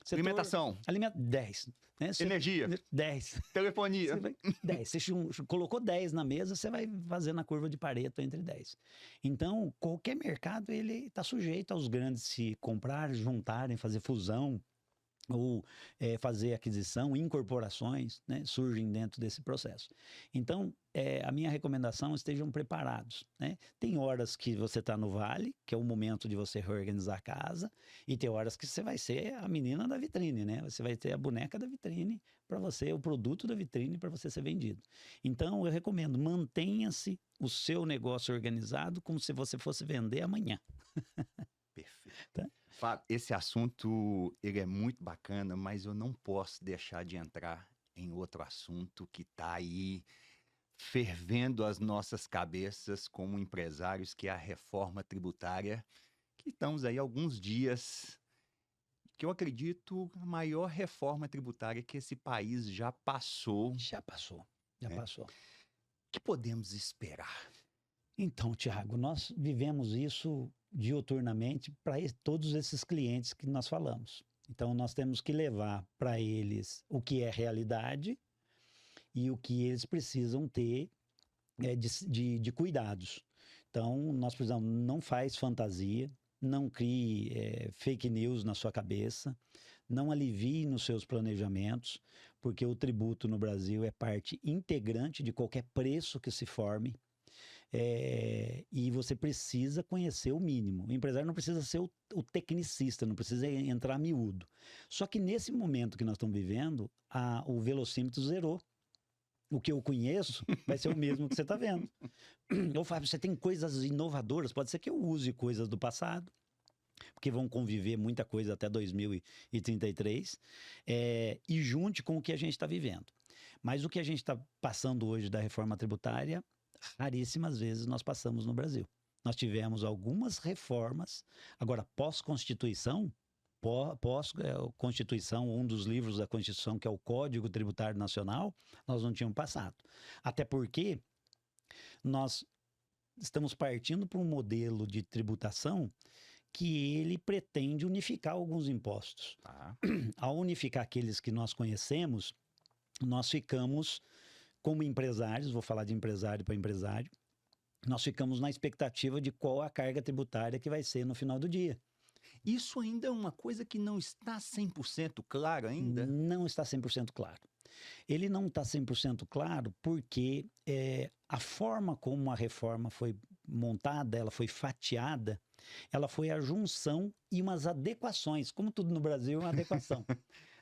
Setor, alimentação. 10. Né? Energia. 10. Telefonia. 10. Você colocou 10 na mesa, você vai fazendo a curva de Pareto entre 10. Então, qualquer mercado, ele está sujeito aos grandes se comprarem, juntarem, fazer fusão, ou fazer aquisição, incorporações, né, surgem dentro desse processo. Então, a minha recomendação é estejam preparados. Né? Tem horas que você está no vale, que é o momento de você reorganizar a casa, e tem horas que você vai ser a menina da vitrine, né? Você vai ter a boneca da vitrine para você, o produto da vitrine para você ser vendido. Então, eu recomendo, mantenha-se o seu negócio organizado como se você fosse vender amanhã. Perfeito. Tá? Fábio, esse assunto ele é muito bacana, mas eu não posso deixar de entrar em outro assunto que está aí fervendo as nossas cabeças como empresários, que é a reforma tributária, que estamos aí há alguns dias, que eu acredito a maior reforma tributária que esse país já passou. Já passou. O que podemos esperar? Então, Thiago, nós vivemos isso diuturnamente para todos esses clientes que nós falamos. Então, nós temos que levar para eles o que é realidade e o que eles precisam ter de cuidados. Então, nós precisamos, não faz fantasia, não crie fake news na sua cabeça, não alivie nos seus planejamentos, porque o tributo no Brasil é parte integrante de qualquer preço que se forme. E você precisa conhecer o mínimo. O empresário não precisa ser o tecnicista, não precisa entrar miúdo. Só que nesse momento que nós estamos vivendo, o velocímetro zerou. O que eu conheço vai ser o mesmo que você está vendo. Ou Fábio, você tem coisas inovadoras, pode ser que eu use coisas do passado, porque vão conviver muita coisa até 2033, e junte com o que a gente está vivendo. Mas o que a gente está passando hoje da reforma tributária, raríssimas vezes nós passamos no Brasil. Nós tivemos algumas reformas, agora pós-Constituição, Constituição, um dos livros da Constituição, que é o Código Tributário Nacional, nós não tínhamos passado. Até porque nós estamos partindo para um modelo de tributação que ele pretende unificar alguns impostos. Ao unificar aqueles que nós conhecemos, nós ficamos, como empresários, vou falar de empresário para empresário, nós ficamos na expectativa de qual a carga tributária que vai ser no final do dia. Isso ainda é uma coisa que não está 100% claro ainda? Não está 100% claro. Ele não está 100% claro porque a forma como a reforma foi montada, ela foi fatiada, ela foi a junção e umas adequações, como tudo no Brasil é uma adequação.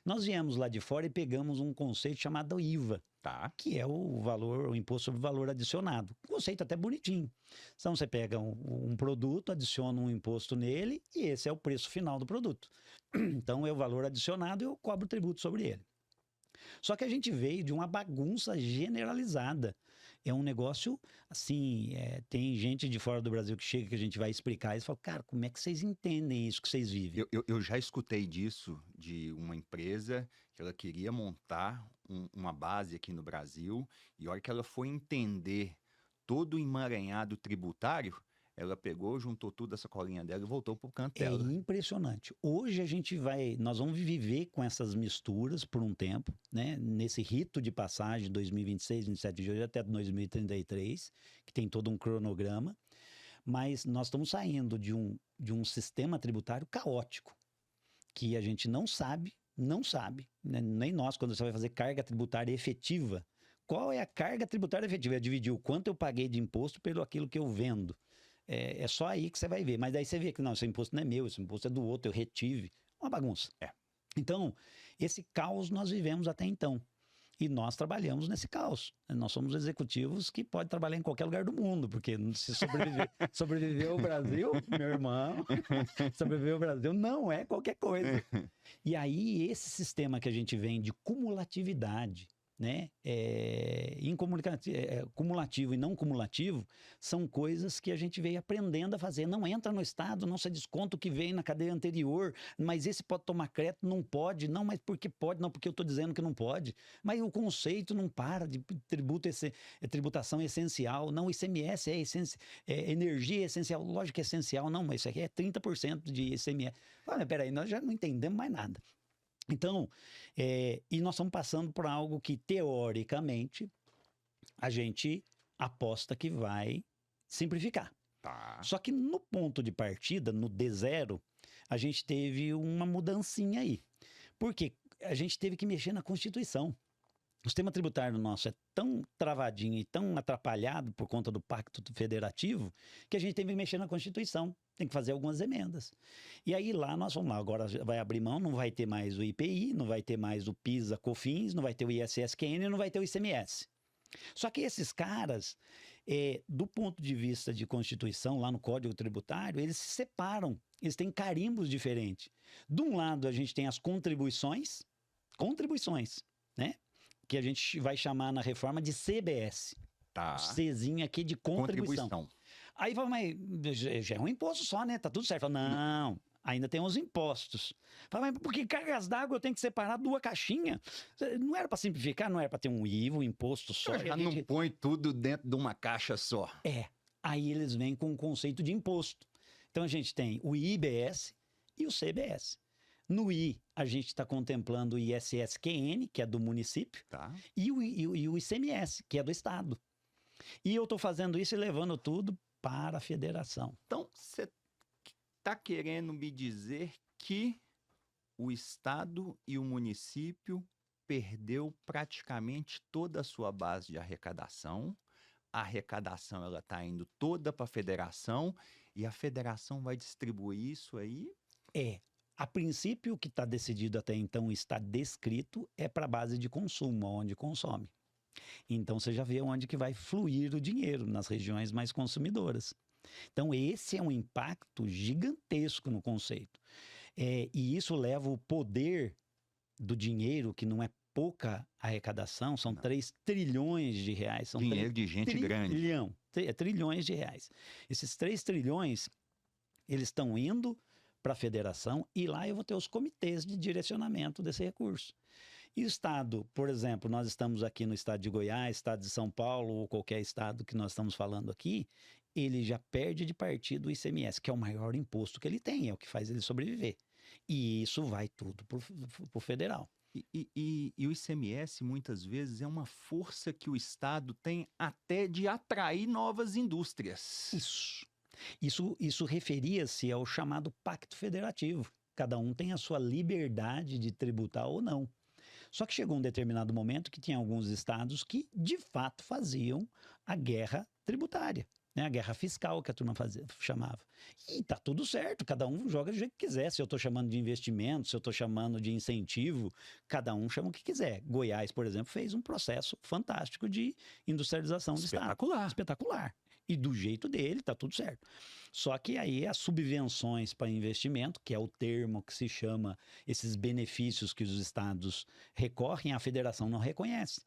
Nós viemos lá de fora e pegamos um conceito chamado IVA, que é o imposto sobre valor adicionado. Um conceito até bonitinho. Então você pega um produto, adiciona um imposto nele e esse é o preço final do produto. Então é o valor adicionado e eu cobro tributo sobre ele. Só que a gente veio de uma bagunça generalizada. É um negócio, assim, tem gente de fora do Brasil que chega, que a gente vai explicar, e fala, cara, como é que vocês entendem isso que vocês vivem? Eu já escutei disso de uma empresa que ela queria montar uma base aqui no Brasil, e a hora que ela foi entender todo o emaranhado tributário, ela pegou, juntou tudo a sacolinha dela e voltou pro canto dela. É impressionante. Hoje nós vamos viver com essas misturas por um tempo, né? Nesse rito de passagem, 2026, 27 de julho até 2033, que tem todo um cronograma, mas nós estamos saindo de um sistema tributário caótico, que a gente não sabe não sabe, né? Nem nós, quando você vai fazer carga tributária efetiva, qual é a carga tributária efetiva? É dividir o quanto eu paguei de imposto pelo aquilo que eu vendo. É só aí que você vai ver. Mas daí você vê que não, esse imposto não é meu, esse imposto é do outro, eu retive. Uma bagunça. Então, esse caos nós vivemos até então. E nós trabalhamos nesse caos. Nós somos executivos que podem trabalhar em qualquer lugar do mundo, porque se sobreviver ao Brasil, meu irmão, sobreviver ao Brasil não é qualquer coisa. E aí, esse sistema que a gente vem de cumulatividade, né? Cumulativo e não cumulativo são coisas que a gente veio aprendendo a fazer. Não entra no Estado, não se desconta o que veio na cadeia anterior, mas esse pode tomar crédito, não pode, não, mas porque pode, não, porque eu estou dizendo que não pode. Mas o conceito não para de tributação essencial, não, ICMS energia é essencial, lógico que é essencial, não, mas isso aqui é 30% de ICMS. Olha, peraí, nós já não entendemos mais nada. Então, e nós estamos passando por algo que, teoricamente, a gente aposta que vai simplificar. Tá. Só que no ponto de partida, no D0, a gente teve uma mudancinha aí. Porque a gente teve que mexer na Constituição. O sistema tributário nosso é tão travadinho e tão atrapalhado por conta do Pacto Federativo que a gente teve que mexer na Constituição. Tem que fazer algumas emendas. E aí lá nós vamos lá, agora vai abrir mão, não vai ter mais o IPI, não vai ter mais o PIS, COFINS, não vai ter o ISS-QN, não vai ter o ICMS. Só que esses caras, do ponto de vista de Constituição, lá no Código Tributário, eles se separam, eles têm carimbos diferentes. De um lado a gente tem as contribuições, né? Que a gente vai chamar na reforma de CBS. Tá. Czinho aqui de contribuição. Aí fala, mas já é um imposto só, né? Tá tudo certo. Fala, não, ainda tem os impostos. Fala, mas por que cargas d'água eu tenho que separar 2 caixinhas? Não era para simplificar, não era para ter um IVA, um imposto só. Já não põe tudo dentro de uma caixa só. Aí eles vêm com o conceito de imposto. Então a gente tem o IBS e o CBS. No I, a gente está contemplando o ISS-QN, que é do município, tá. e o ICMS, que é do Estado. E eu estou fazendo isso e levando tudo para a federação. Então, você está querendo me dizer que o Estado e o município perdeu praticamente toda a sua base de arrecadação. A arrecadação ela está indo toda para a federação e a federação vai distribuir isso aí? A princípio, o que está decidido até então, está descrito, é para a base de consumo, onde consome. Então, você já vê onde que vai fluir o dinheiro, nas regiões mais consumidoras. Então, esse é um impacto gigantesco no conceito. E isso leva o poder do dinheiro, que não é pouca arrecadação, são 3 trilhões de reais. São dinheiro de gente grande. Trilhões de reais. Esses 3 trilhões, eles estão indo para a federação e lá eu vou ter os comitês de direcionamento desse recurso. E o Estado, por exemplo, nós estamos aqui no estado de Goiás, estado de São Paulo ou qualquer estado que nós estamos falando aqui, ele já perde de partida o ICMS, que é o maior imposto que ele tem, é o que faz ele sobreviver. E isso vai tudo para o federal. E o ICMS, muitas vezes, é uma força que o Estado tem até de atrair novas indústrias. Isso referia-se ao chamado Pacto Federativo. Cada um tem a sua liberdade de tributar ou não. Só que chegou um determinado momento que tinha alguns estados que, de fato, faziam a guerra tributária, né? A guerra fiscal, que a turma chamava. E tá tudo certo, cada um joga do jeito que quiser. Se eu estou chamando de investimento, se eu estou chamando de incentivo, cada um chama o que quiser. Goiás, por exemplo, fez um processo fantástico de industrialização do estado. Espetacular. E do jeito dele, tá tudo certo. Só que aí as subvenções para investimento, que é o termo que se chama esses benefícios que os estados recorrem, a federação não reconhece.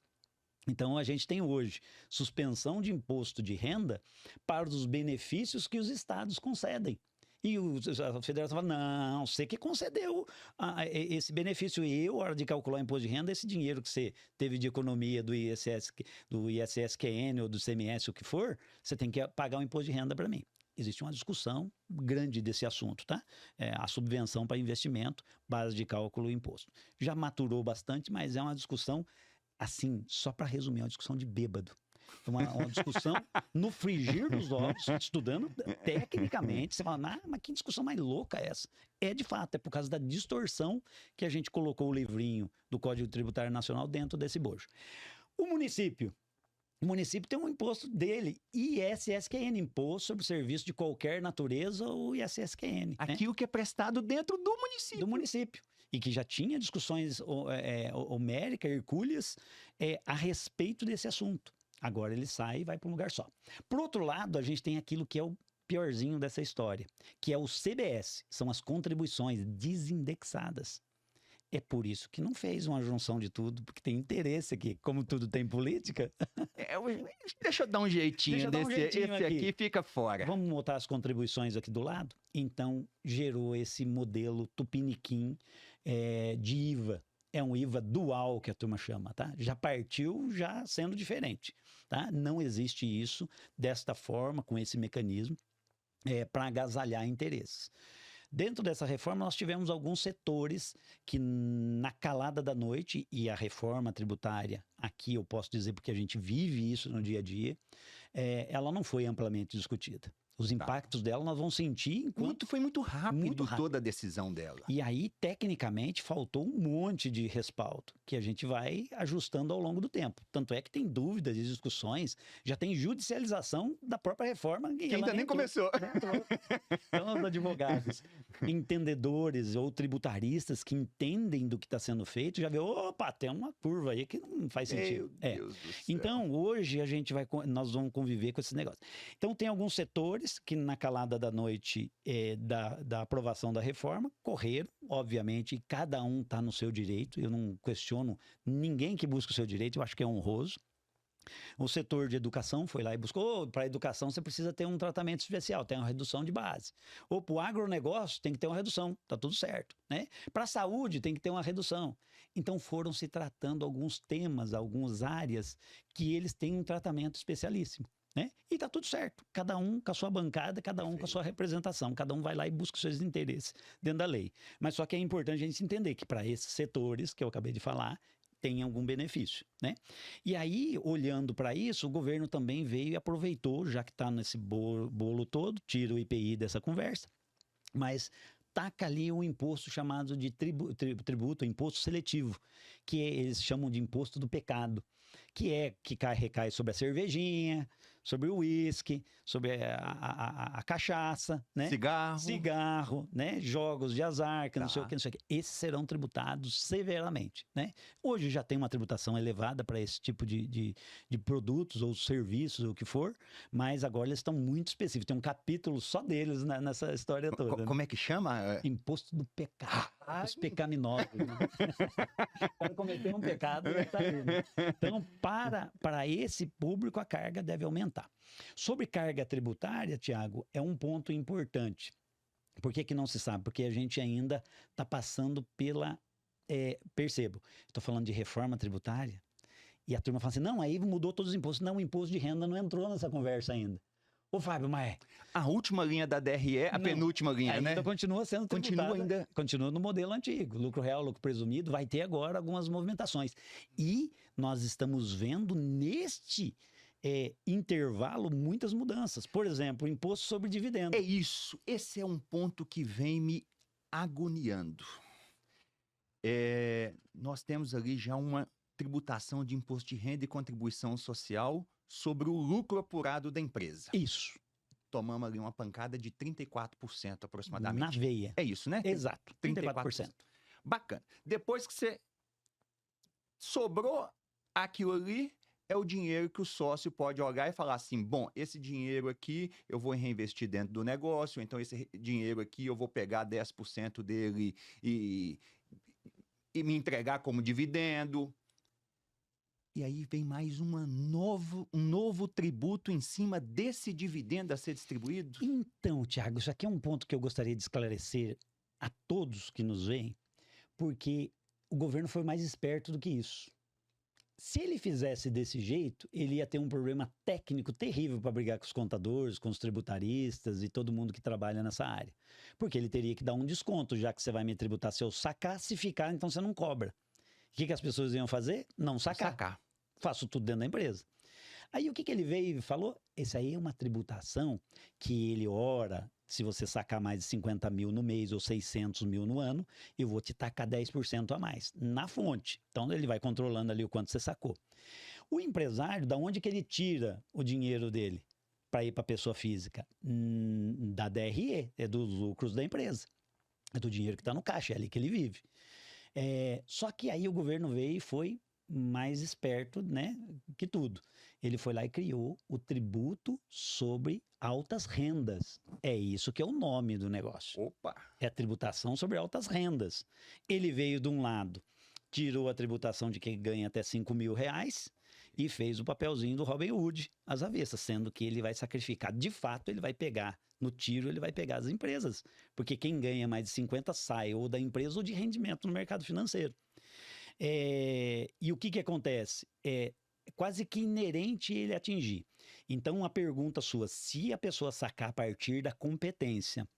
Então a gente tem hoje suspensão de imposto de renda para os benefícios que os estados concedem. E a federação fala, não, você que concedeu esse benefício. E eu, na hora de calcular o imposto de renda, esse dinheiro que você teve de economia do ISS-QN ou do CMS, o que for, você tem que pagar o imposto de renda para mim. Existe uma discussão grande desse assunto, tá? A subvenção para investimento, base de cálculo e imposto. Já maturou bastante, mas é uma discussão, assim, só para resumir, é uma discussão de bêbado. Uma discussão no frigir dos ovos, estudando tecnicamente. Você fala, ah, mas que discussão mais louca é essa? É de fato, é por causa da distorção que a gente colocou o livrinho do Código Tributário Nacional dentro desse bojo. O município tem um imposto dele, ISSQN, Imposto sobre Serviço de Qualquer Natureza, ou ISSQN. Aquilo que é prestado dentro do município. Do município. E que já tinha discussões homéricas, hercúleas, a respeito desse assunto. Agora ele sai e vai para um lugar só. Por outro lado, a gente tem aquilo que é o piorzinho dessa história, que é o CBS, são as contribuições desindexadas. É por isso que não fez uma junção de tudo, porque tem interesse aqui. Como tudo tem política. Deixa eu dar um jeitinho esse aqui fica fora. Vamos botar as contribuições aqui do lado? Então, gerou esse modelo tupiniquim de IVA. É um IVA dual que a turma chama, tá? Já partiu já sendo diferente, tá? Não existe isso desta forma, com esse mecanismo, para agasalhar interesses. Dentro dessa reforma, nós tivemos alguns setores que, na calada da noite, e a reforma tributária, aqui eu posso dizer porque a gente vive isso no dia a dia, ela não foi amplamente discutida. Os impactos dela nós vamos sentir enquanto... Foi muito rápido toda a decisão dela. E aí, tecnicamente, faltou um monte de respaldo, que a gente vai ajustando ao longo do tempo. Tanto é que tem dúvidas e discussões, já tem judicialização da própria reforma. Que ainda nem começou. Então, os advogados, entendedores ou tributaristas que entendem do que está sendo feito, já vê, opa, tem uma curva aí que não faz sentido. Meu Deus do céu. Então, hoje, nós vamos conviver com esse negócio. Então, tem alguns setores que na calada da noite da aprovação da reforma correram, obviamente, e cada um está no seu direito. Eu não questiono ninguém que busca o seu direito, eu acho que é honroso. O setor de educação foi lá e buscou. Para a educação você precisa ter um tratamento especial, tem uma redução de base. Ou para o agronegócio tem que ter uma redução, tá tudo certo, né? Para a saúde tem que ter uma redução. Então foram se tratando alguns temas, algumas áreas que eles têm um tratamento especialíssimo. Né? E tá tudo certo, cada um com a sua bancada, cada um com a sua representação, cada um vai lá e busca os seus interesses dentro da lei. Mas só que é importante a gente entender que para esses setores que eu acabei de falar, tem algum benefício, né? E aí, olhando para isso, o governo também veio e aproveitou, já que está nesse bolo todo, tira o IPI dessa conversa, mas taca ali um imposto chamado de tributo, imposto seletivo, que eles chamam de imposto do pecado, que recai sobre a cervejinha, sobre o uísque, sobre a cachaça, né? Cigarro, né? Jogos de azar, que não sei o que, não sei o que. Esses serão tributados severamente, né? Hoje já tem uma tributação elevada para esse tipo de produtos ou serviços, ou o que for, mas agora eles estão muito específicos. Tem um capítulo só deles nessa história toda. Como é que chama? Imposto do pecado. Os pecaminosos. Né? Para cometer um pecado, tá aí, né? Então, para esse público, a carga deve aumentar. Sobre carga tributária, Tiago, é um ponto importante. Por que não se sabe? Porque a gente ainda está passando pela... percebo, estou falando de reforma tributária, e a turma fala assim, não, aí mudou todos os impostos. Não, o imposto de renda não entrou nessa conversa ainda. Ô, Fábio, mas... A última linha da DRE, a penúltima linha, ainda, né? Então continua sendo tributada. Continua no modelo antigo. Lucro real, lucro presumido, vai ter agora algumas movimentações. E nós estamos vendo neste intervalo muitas mudanças. Por exemplo, o imposto sobre dividendos. É isso. Esse é um ponto que vem me agoniando. Nós temos ali já uma tributação de imposto de renda e contribuição social sobre o lucro apurado da empresa. Isso. Tomamos ali uma pancada de 34% aproximadamente. Na veia. É isso, né? Exato, 34%. Bacana. Depois que você sobrou aquilo ali, é o dinheiro que o sócio pode olhar e falar assim, bom, esse dinheiro aqui eu vou reinvestir dentro do negócio, então esse dinheiro aqui eu vou pegar 10% dele e me entregar como dividendo. E aí vem mais um novo tributo em cima desse dividendo a ser distribuído? Então, Tiago, isso aqui é um ponto que eu gostaria de esclarecer a todos que nos veem, porque o governo foi mais esperto do que isso. Se ele fizesse desse jeito, ele ia ter um problema técnico terrível para brigar com os contadores, com os tributaristas e todo mundo que trabalha nessa área. Porque ele teria que dar um desconto, já que você vai me tributar se eu sacar, se ficar, então você não cobra. O que as pessoas iam fazer? Não sacar. Faço tudo dentro da empresa. Aí o que que ele veio e falou? Esse aí é uma tributação que ele ora, se você sacar mais de 50 mil no mês ou 600 mil no ano, eu vou te tacar 10% a mais na fonte. Então ele vai controlando ali o quanto você sacou. O empresário, da onde que ele tira o dinheiro dele para ir para a pessoa física? Da DRE, é dos lucros da empresa. É do dinheiro que está no caixa, é ali que ele vive. Só que aí o governo veio e foi mais esperto, né, que tudo. Ele foi lá e criou o tributo sobre altas rendas. É isso que é o nome do negócio. Opa! É a tributação sobre altas rendas. Ele veio de um lado, tirou a tributação de quem ganha até 5 mil reais e fez o papelzinho do Robin Hood às avessas, sendo que ele vai sacrificar. De fato, ele vai pegar, no tiro, ele vai pegar as empresas. Porque quem ganha mais de 50 sai ou da empresa ou de rendimento no mercado financeiro. E o que que acontece? É quase que inerente ele atingir. Então, a pergunta sua, se a pessoa sacar a partir da competência,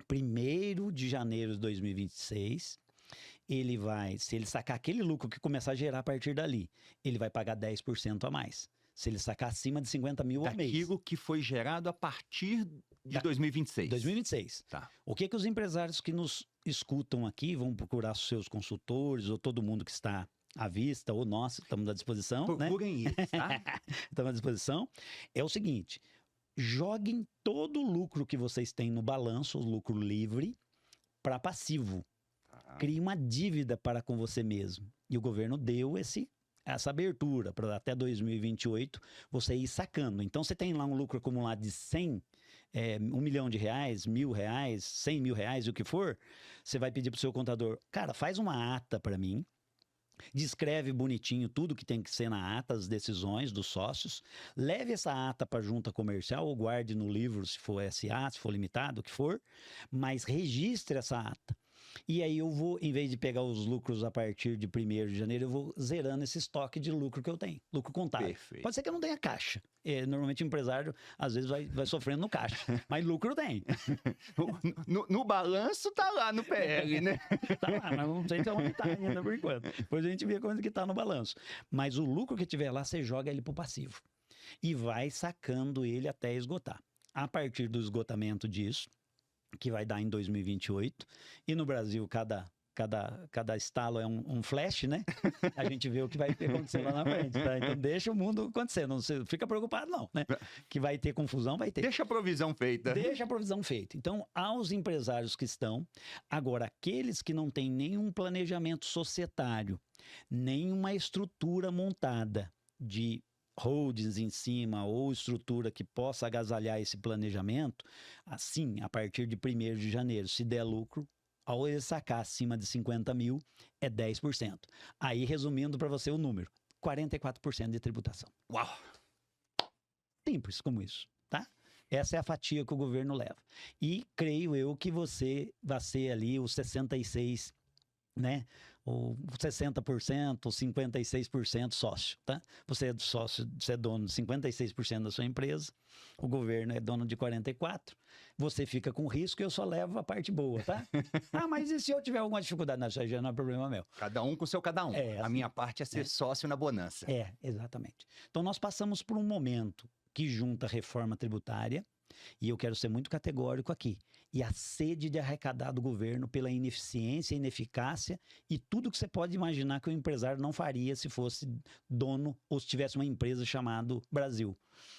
1º de janeiro de 2026, ele vai, se ele sacar aquele lucro que começar a gerar a partir dali, ele vai pagar 10% a mais. Se ele sacar acima de 50 mil ao mês. Daquilo que foi gerado a partir de 2026. 2026. Tá. O que os empresários que nos escutam aqui vão procurar seus consultores ou todo mundo que está à vista, ou nós, estamos à disposição. Procurem isso, tá? Estamos à disposição. É o seguinte, joguem todo o lucro que vocês têm no balanço, o lucro livre, para passivo. Crie uma dívida para com você mesmo. E o governo deu essa abertura para até 2028 você ir sacando. Então, você tem lá um lucro acumulado de 100, R$1 milhão, R$1.000, 100 mil reais, o que for, você vai pedir para o seu contador, cara, faz uma ata para mim, descreve bonitinho tudo que tem que ser na ata, as decisões dos sócios, leve essa ata para a junta comercial ou guarde no livro se for SA, se for limitado, o que for, mas registre essa ata. E aí eu vou, em vez de pegar os lucros a partir de 1º de janeiro, eu vou zerando esse estoque de lucro que eu tenho, lucro contábil. Perfeito. Pode ser que eu não tenha caixa. Normalmente o empresário, às vezes, vai sofrendo no caixa, mas lucro tem. No balanço tá lá no PL, né? Tá lá, mas não sei onde tá ainda por enquanto. Depois a gente vê quando que tá no balanço. Mas o lucro que tiver lá, você joga ele pro passivo. E vai sacando ele até esgotar. A partir do esgotamento disso, que vai dar em 2028, e no Brasil cada estalo é um flash, né? A gente vê o que vai acontecer lá na frente, tá? Então deixa o mundo acontecer, não fica preocupado não, né? Que vai ter confusão, vai ter. Deixa a provisão feita. Deixa a provisão feita. Então, aos empresários que estão, agora aqueles que não têm nenhum planejamento societário, nenhuma estrutura montada de holdings em cima ou estrutura que possa agasalhar esse planejamento, assim, a partir de 1º de janeiro, se der lucro, ao ele sacar acima de 50 mil, é 10%. Aí, resumindo para você o número, 44% de tributação. Uau! Simples como isso, tá? Essa é a fatia que o governo leva. E creio eu que você vai ser ali os 66%, né? Ou 60%, ou 56% sócio, tá? Você é sócio, você é dono de 56% da sua empresa, o governo é dono de 44%, você fica com risco e eu só levo a parte boa, tá? Mas e se eu tiver alguma dificuldade? Não, isso aí já não é problema meu. Cada um com o seu cada um. Assim, a minha parte é ser sócio na bonança. Exatamente. Então nós passamos por um momento que junta a reforma tributária, e eu quero ser muito categórico aqui, e a sede de arrecadar do governo pela ineficiência, ineficácia e tudo que você pode imaginar que o empresário não faria se fosse dono ou se tivesse uma empresa chamada Brasil.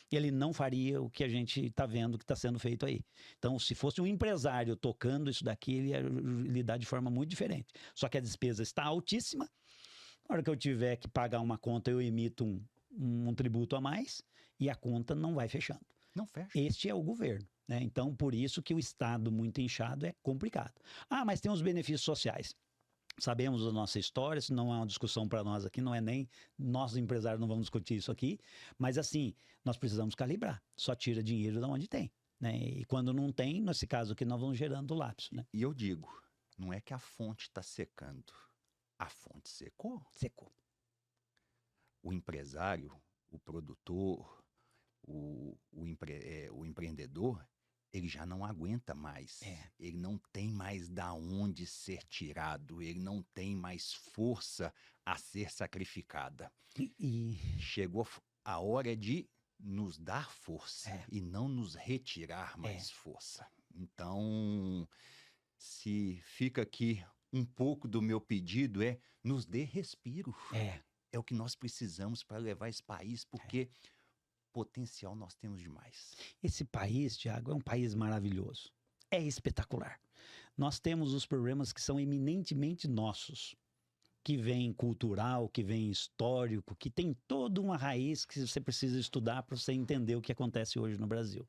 Ele não faria o que a gente está vendo que está sendo feito aí. Então, se fosse um empresário tocando isso daqui, ele ia lidar de forma muito diferente. Só que a despesa está altíssima. Na hora que eu tiver que pagar uma conta, eu emito um tributo a mais e a conta não vai fechando. Não fecha. Este é o governo, né? Então, por isso que o Estado muito inchado é complicado. Mas tem os benefícios sociais. Sabemos da nossa história, isso não é uma discussão para nós aqui, não é nem nós empresários não vamos discutir isso aqui, mas assim, nós precisamos calibrar. Só tira dinheiro de onde tem, né? E quando não tem, nesse caso aqui, nós vamos gerando lapso, né? E eu digo, não é que a fonte está secando, a fonte secou. Secou. O empresário, o produtor, o empreendedor, ele já não aguenta mais. Ele não tem mais da onde ser tirado, ele não tem mais força a ser sacrificada. Chegou a hora é de nos dar força É. e não nos retirar mais força. Então, se fica aqui um pouco do meu pedido é nos dê respiro. É o que nós precisamos para levar esse país, porque potencial nós temos demais. Esse país, Thiago, é um país maravilhoso. É espetacular. Nós temos os problemas que são eminentemente nossos, que vem cultural, que vem histórico, que tem toda uma raiz que você precisa estudar para você entender o que acontece hoje no Brasil.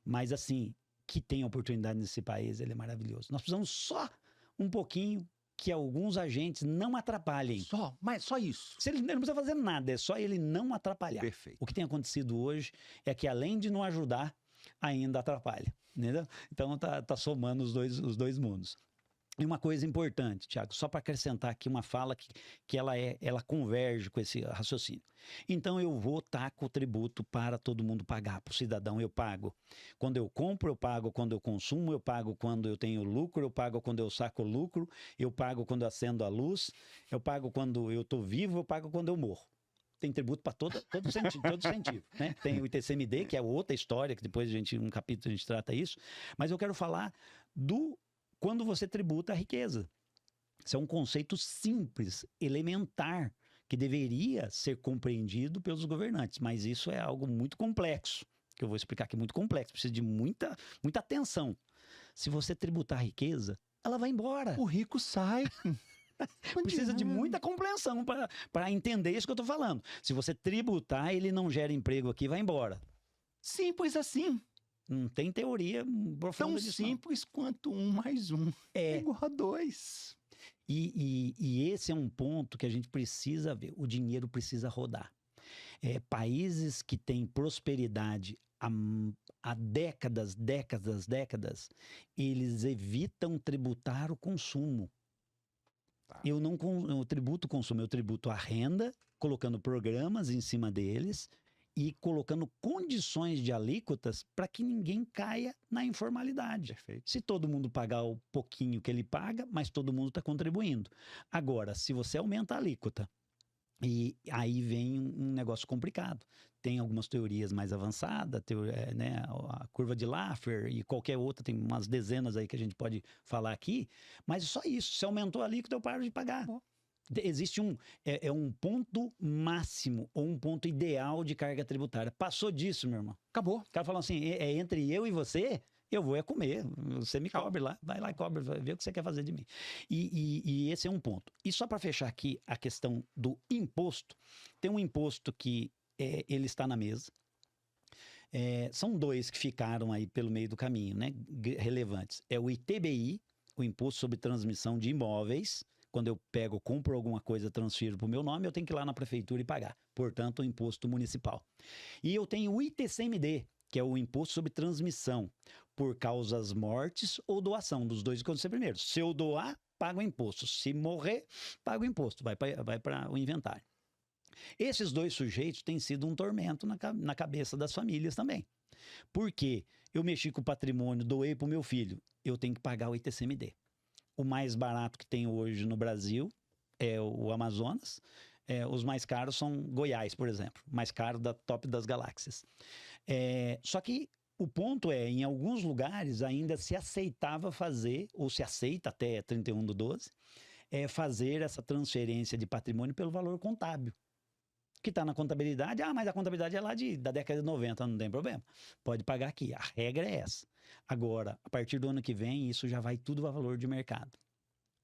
Mas assim, que tem oportunidade nesse país, ele é maravilhoso. Nós precisamos só um pouquinho que alguns agentes não atrapalhem. Mas só isso. Ele não precisa fazer nada, é só ele não atrapalhar. Perfeito. O que tem acontecido hoje é que além de não ajudar, ainda atrapalha, entendeu? Então tá somando os dois mundos. E uma coisa importante, Thiago, só para acrescentar aqui uma fala que ela converge com esse raciocínio. Então eu vou tacar o tributo para todo mundo pagar, para o cidadão eu pago. Quando eu compro, eu pago. Quando eu consumo, eu pago. Quando eu tenho lucro, eu pago. Quando eu saco lucro, eu pago quando eu acendo a luz, eu pago quando eu estou vivo, eu pago quando eu morro. Tem tributo para todo sentido, né? Tem o ITCMD, que é outra história, que depois um capítulo a gente trata isso, mas eu quero falar quando você tributa a riqueza. Isso é um conceito simples, elementar, que deveria ser compreendido pelos governantes, mas isso é algo muito complexo, que eu vou explicar aqui, muito complexo, precisa de muita atenção. Se você tributar a riqueza, ela vai embora. O rico sai. Precisa de muita compreensão para entender isso que eu estou falando. Se você tributar, ele não gera emprego aqui, vai embora. Simples assim. Não tem teoria profunda disso. Tão simples quanto 1 mais 1 é igual a 2. E esse é um ponto que a gente precisa ver. O dinheiro precisa rodar. Países que têm prosperidade há décadas, eles evitam tributar o consumo. Tá. Eu não tributo o consumo, eu tributo a renda, colocando programas em cima deles e colocando condições de alíquotas para que ninguém caia na informalidade. Perfeito. Se todo mundo pagar o pouquinho que ele paga, mas todo mundo está contribuindo. Agora, se você aumenta a alíquota, e aí vem um negócio complicado. Tem algumas teorias mais avançadas, né, a curva de Laffer e qualquer outra, tem umas dezenas aí que a gente pode falar aqui, mas só isso, se aumentou a alíquota, eu paro de pagar. Existe um ponto máximo ou um ponto ideal de carga tributária. Passou disso, meu irmão. Acabou. O cara falou assim, entre eu e você, eu vou comer. Você me cobre lá, vai lá e cobre, vai ver o que você quer fazer de mim. E esse é um ponto. E só para fechar aqui a questão do imposto, tem um imposto que ele está na mesa. São dois que ficaram aí pelo meio do caminho, né, relevantes. É o ITBI, o Imposto sobre Transmissão de Imóveis. Quando eu compro alguma coisa, transfiro para o meu nome, eu tenho que ir lá na prefeitura e pagar. Portanto, o imposto municipal. E eu tenho o ITCMD, que é o Imposto sobre Transmissão, por causas mortes ou doação. Dos dois acontecer primeiro. Se eu doar, pago o imposto. Se morrer, pago o imposto. Vai para o inventário. Esses dois sujeitos têm sido um tormento na cabeça das famílias também. Porque eu mexi com o patrimônio, doei para o meu filho, eu tenho que pagar o ITCMD. O mais barato que tem hoje no Brasil é o Amazonas. Os mais caros são Goiás, por exemplo. Mais caro da top das galáxias. Só que o ponto em alguns lugares ainda se aceitava fazer, ou se aceita até 31/12, fazer essa transferência de patrimônio pelo valor contábil. Que está na contabilidade, mas a contabilidade é lá da década de 90, não tem problema. Pode pagar aqui, a regra é essa. Agora, a partir do ano que vem, isso já vai tudo a valor de mercado.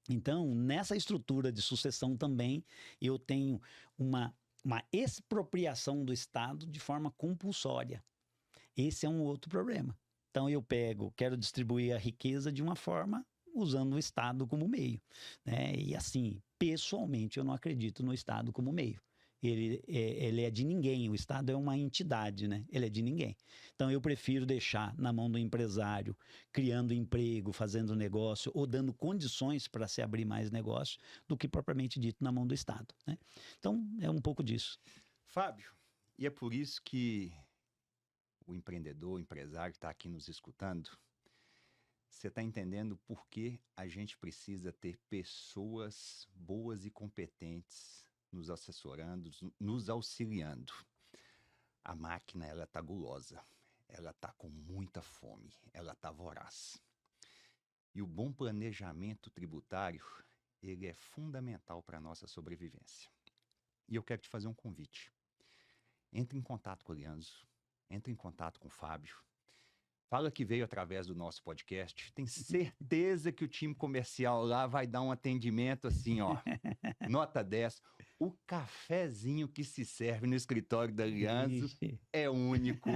Então, nessa estrutura de sucessão também, eu tenho uma expropriação do Estado de forma compulsória. Esse é um outro problema. Então, quero distribuir a riqueza de uma forma usando o Estado como meio, né? E assim, pessoalmente, eu não acredito no Estado como meio. Ele é de ninguém, o Estado é uma entidade, né? Ele é de ninguém. Então eu prefiro deixar na mão do empresário, criando emprego, fazendo negócio ou dando condições para se abrir mais negócio, do que propriamente dito na mão do Estado, né? Então é um pouco disso. Fábio, e é por isso que o empreendedor, o empresário que está aqui nos escutando, você está entendendo por que a gente precisa ter pessoas boas e competentes nos assessorando, nos auxiliando. A máquina, ela tá gulosa, ela tá com muita fome, ela tá voraz. E o bom planejamento tributário, ele é fundamental para a nossa sobrevivência. E eu quero te fazer um convite. Entre em contato com o Alianzo, entre em contato com o Fábio. Fala que veio através do nosso podcast. Tem certeza que o time comercial lá vai dar um atendimento assim, ó. Nota 10. O cafezinho que se serve no escritório da Alianzo Ixi. é único.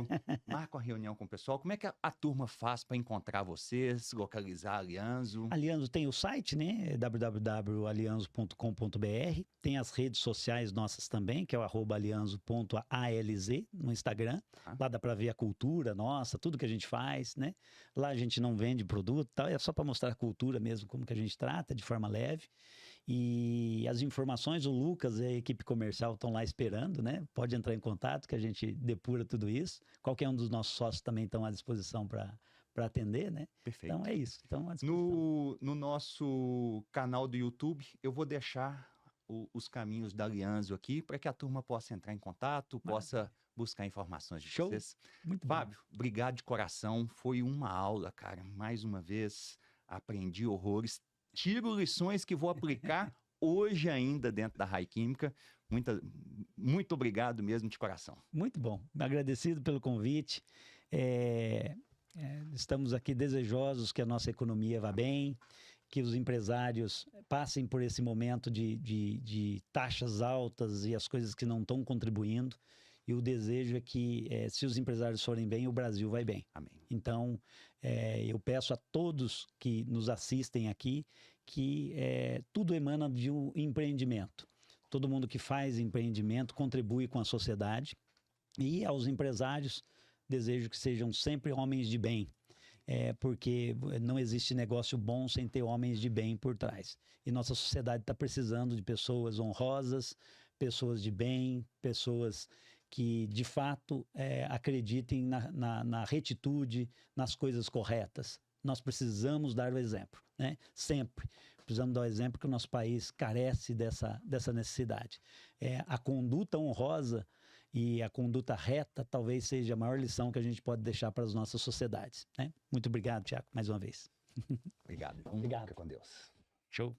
Marca uma reunião com o pessoal. Como é que a turma faz para encontrar vocês, localizar a Alianzo? Alianzo tem o site, né? www.alianzo.com.br. Tem as redes sociais nossas também, que é o @alianzo.alz no Instagram. Ah. Lá dá para ver a cultura nossa, tudo que a gente faz, né? Lá a gente não vende produto, tal, é só para mostrar a cultura mesmo, como que a gente trata de forma leve. E as informações, o Lucas e a equipe comercial estão lá esperando, né? Pode entrar em contato que a gente depura tudo isso. Qualquer um dos nossos sócios também estão à disposição para atender, né? Perfeito. Então é isso. Então, à disposição. No nosso canal do YouTube, eu vou deixar os caminhos da Alianzo aqui para que a turma possa entrar em contato, possa buscar informações de Show. vocês. Muito bom. Fábio, obrigado de coração. Foi uma aula, cara. Mais uma vez, aprendi horrores. Tiro lições que vou aplicar hoje ainda dentro da Rai Química. Muito obrigado mesmo de coração. Muito bom. Agradecido pelo convite. Estamos aqui desejosos que a nossa economia vá bem, que os empresários passem por esse momento de taxas altas e as coisas que não estão contribuindo. E o desejo é que, se os empresários forem bem, o Brasil vai bem. Amém. Então, eu peço a todos que nos assistem aqui que tudo emana de um empreendimento. Todo mundo que faz empreendimento contribui com a sociedade. E aos empresários, desejo que sejam sempre homens de bem, porque não existe negócio bom sem ter homens de bem por trás. E nossa sociedade está precisando de pessoas honrosas, pessoas de bem, pessoas que de fato acreditem na retitude, nas coisas corretas. Nós precisamos dar o exemplo, né? Sempre. Precisamos dar o exemplo que o nosso país carece dessa necessidade. A conduta honrosa e a conduta reta talvez seja a maior lição que a gente pode deixar para as nossas sociedades, né? Muito obrigado, Tiago, mais uma vez. Obrigado. Obrigado. Fica com Deus. Show.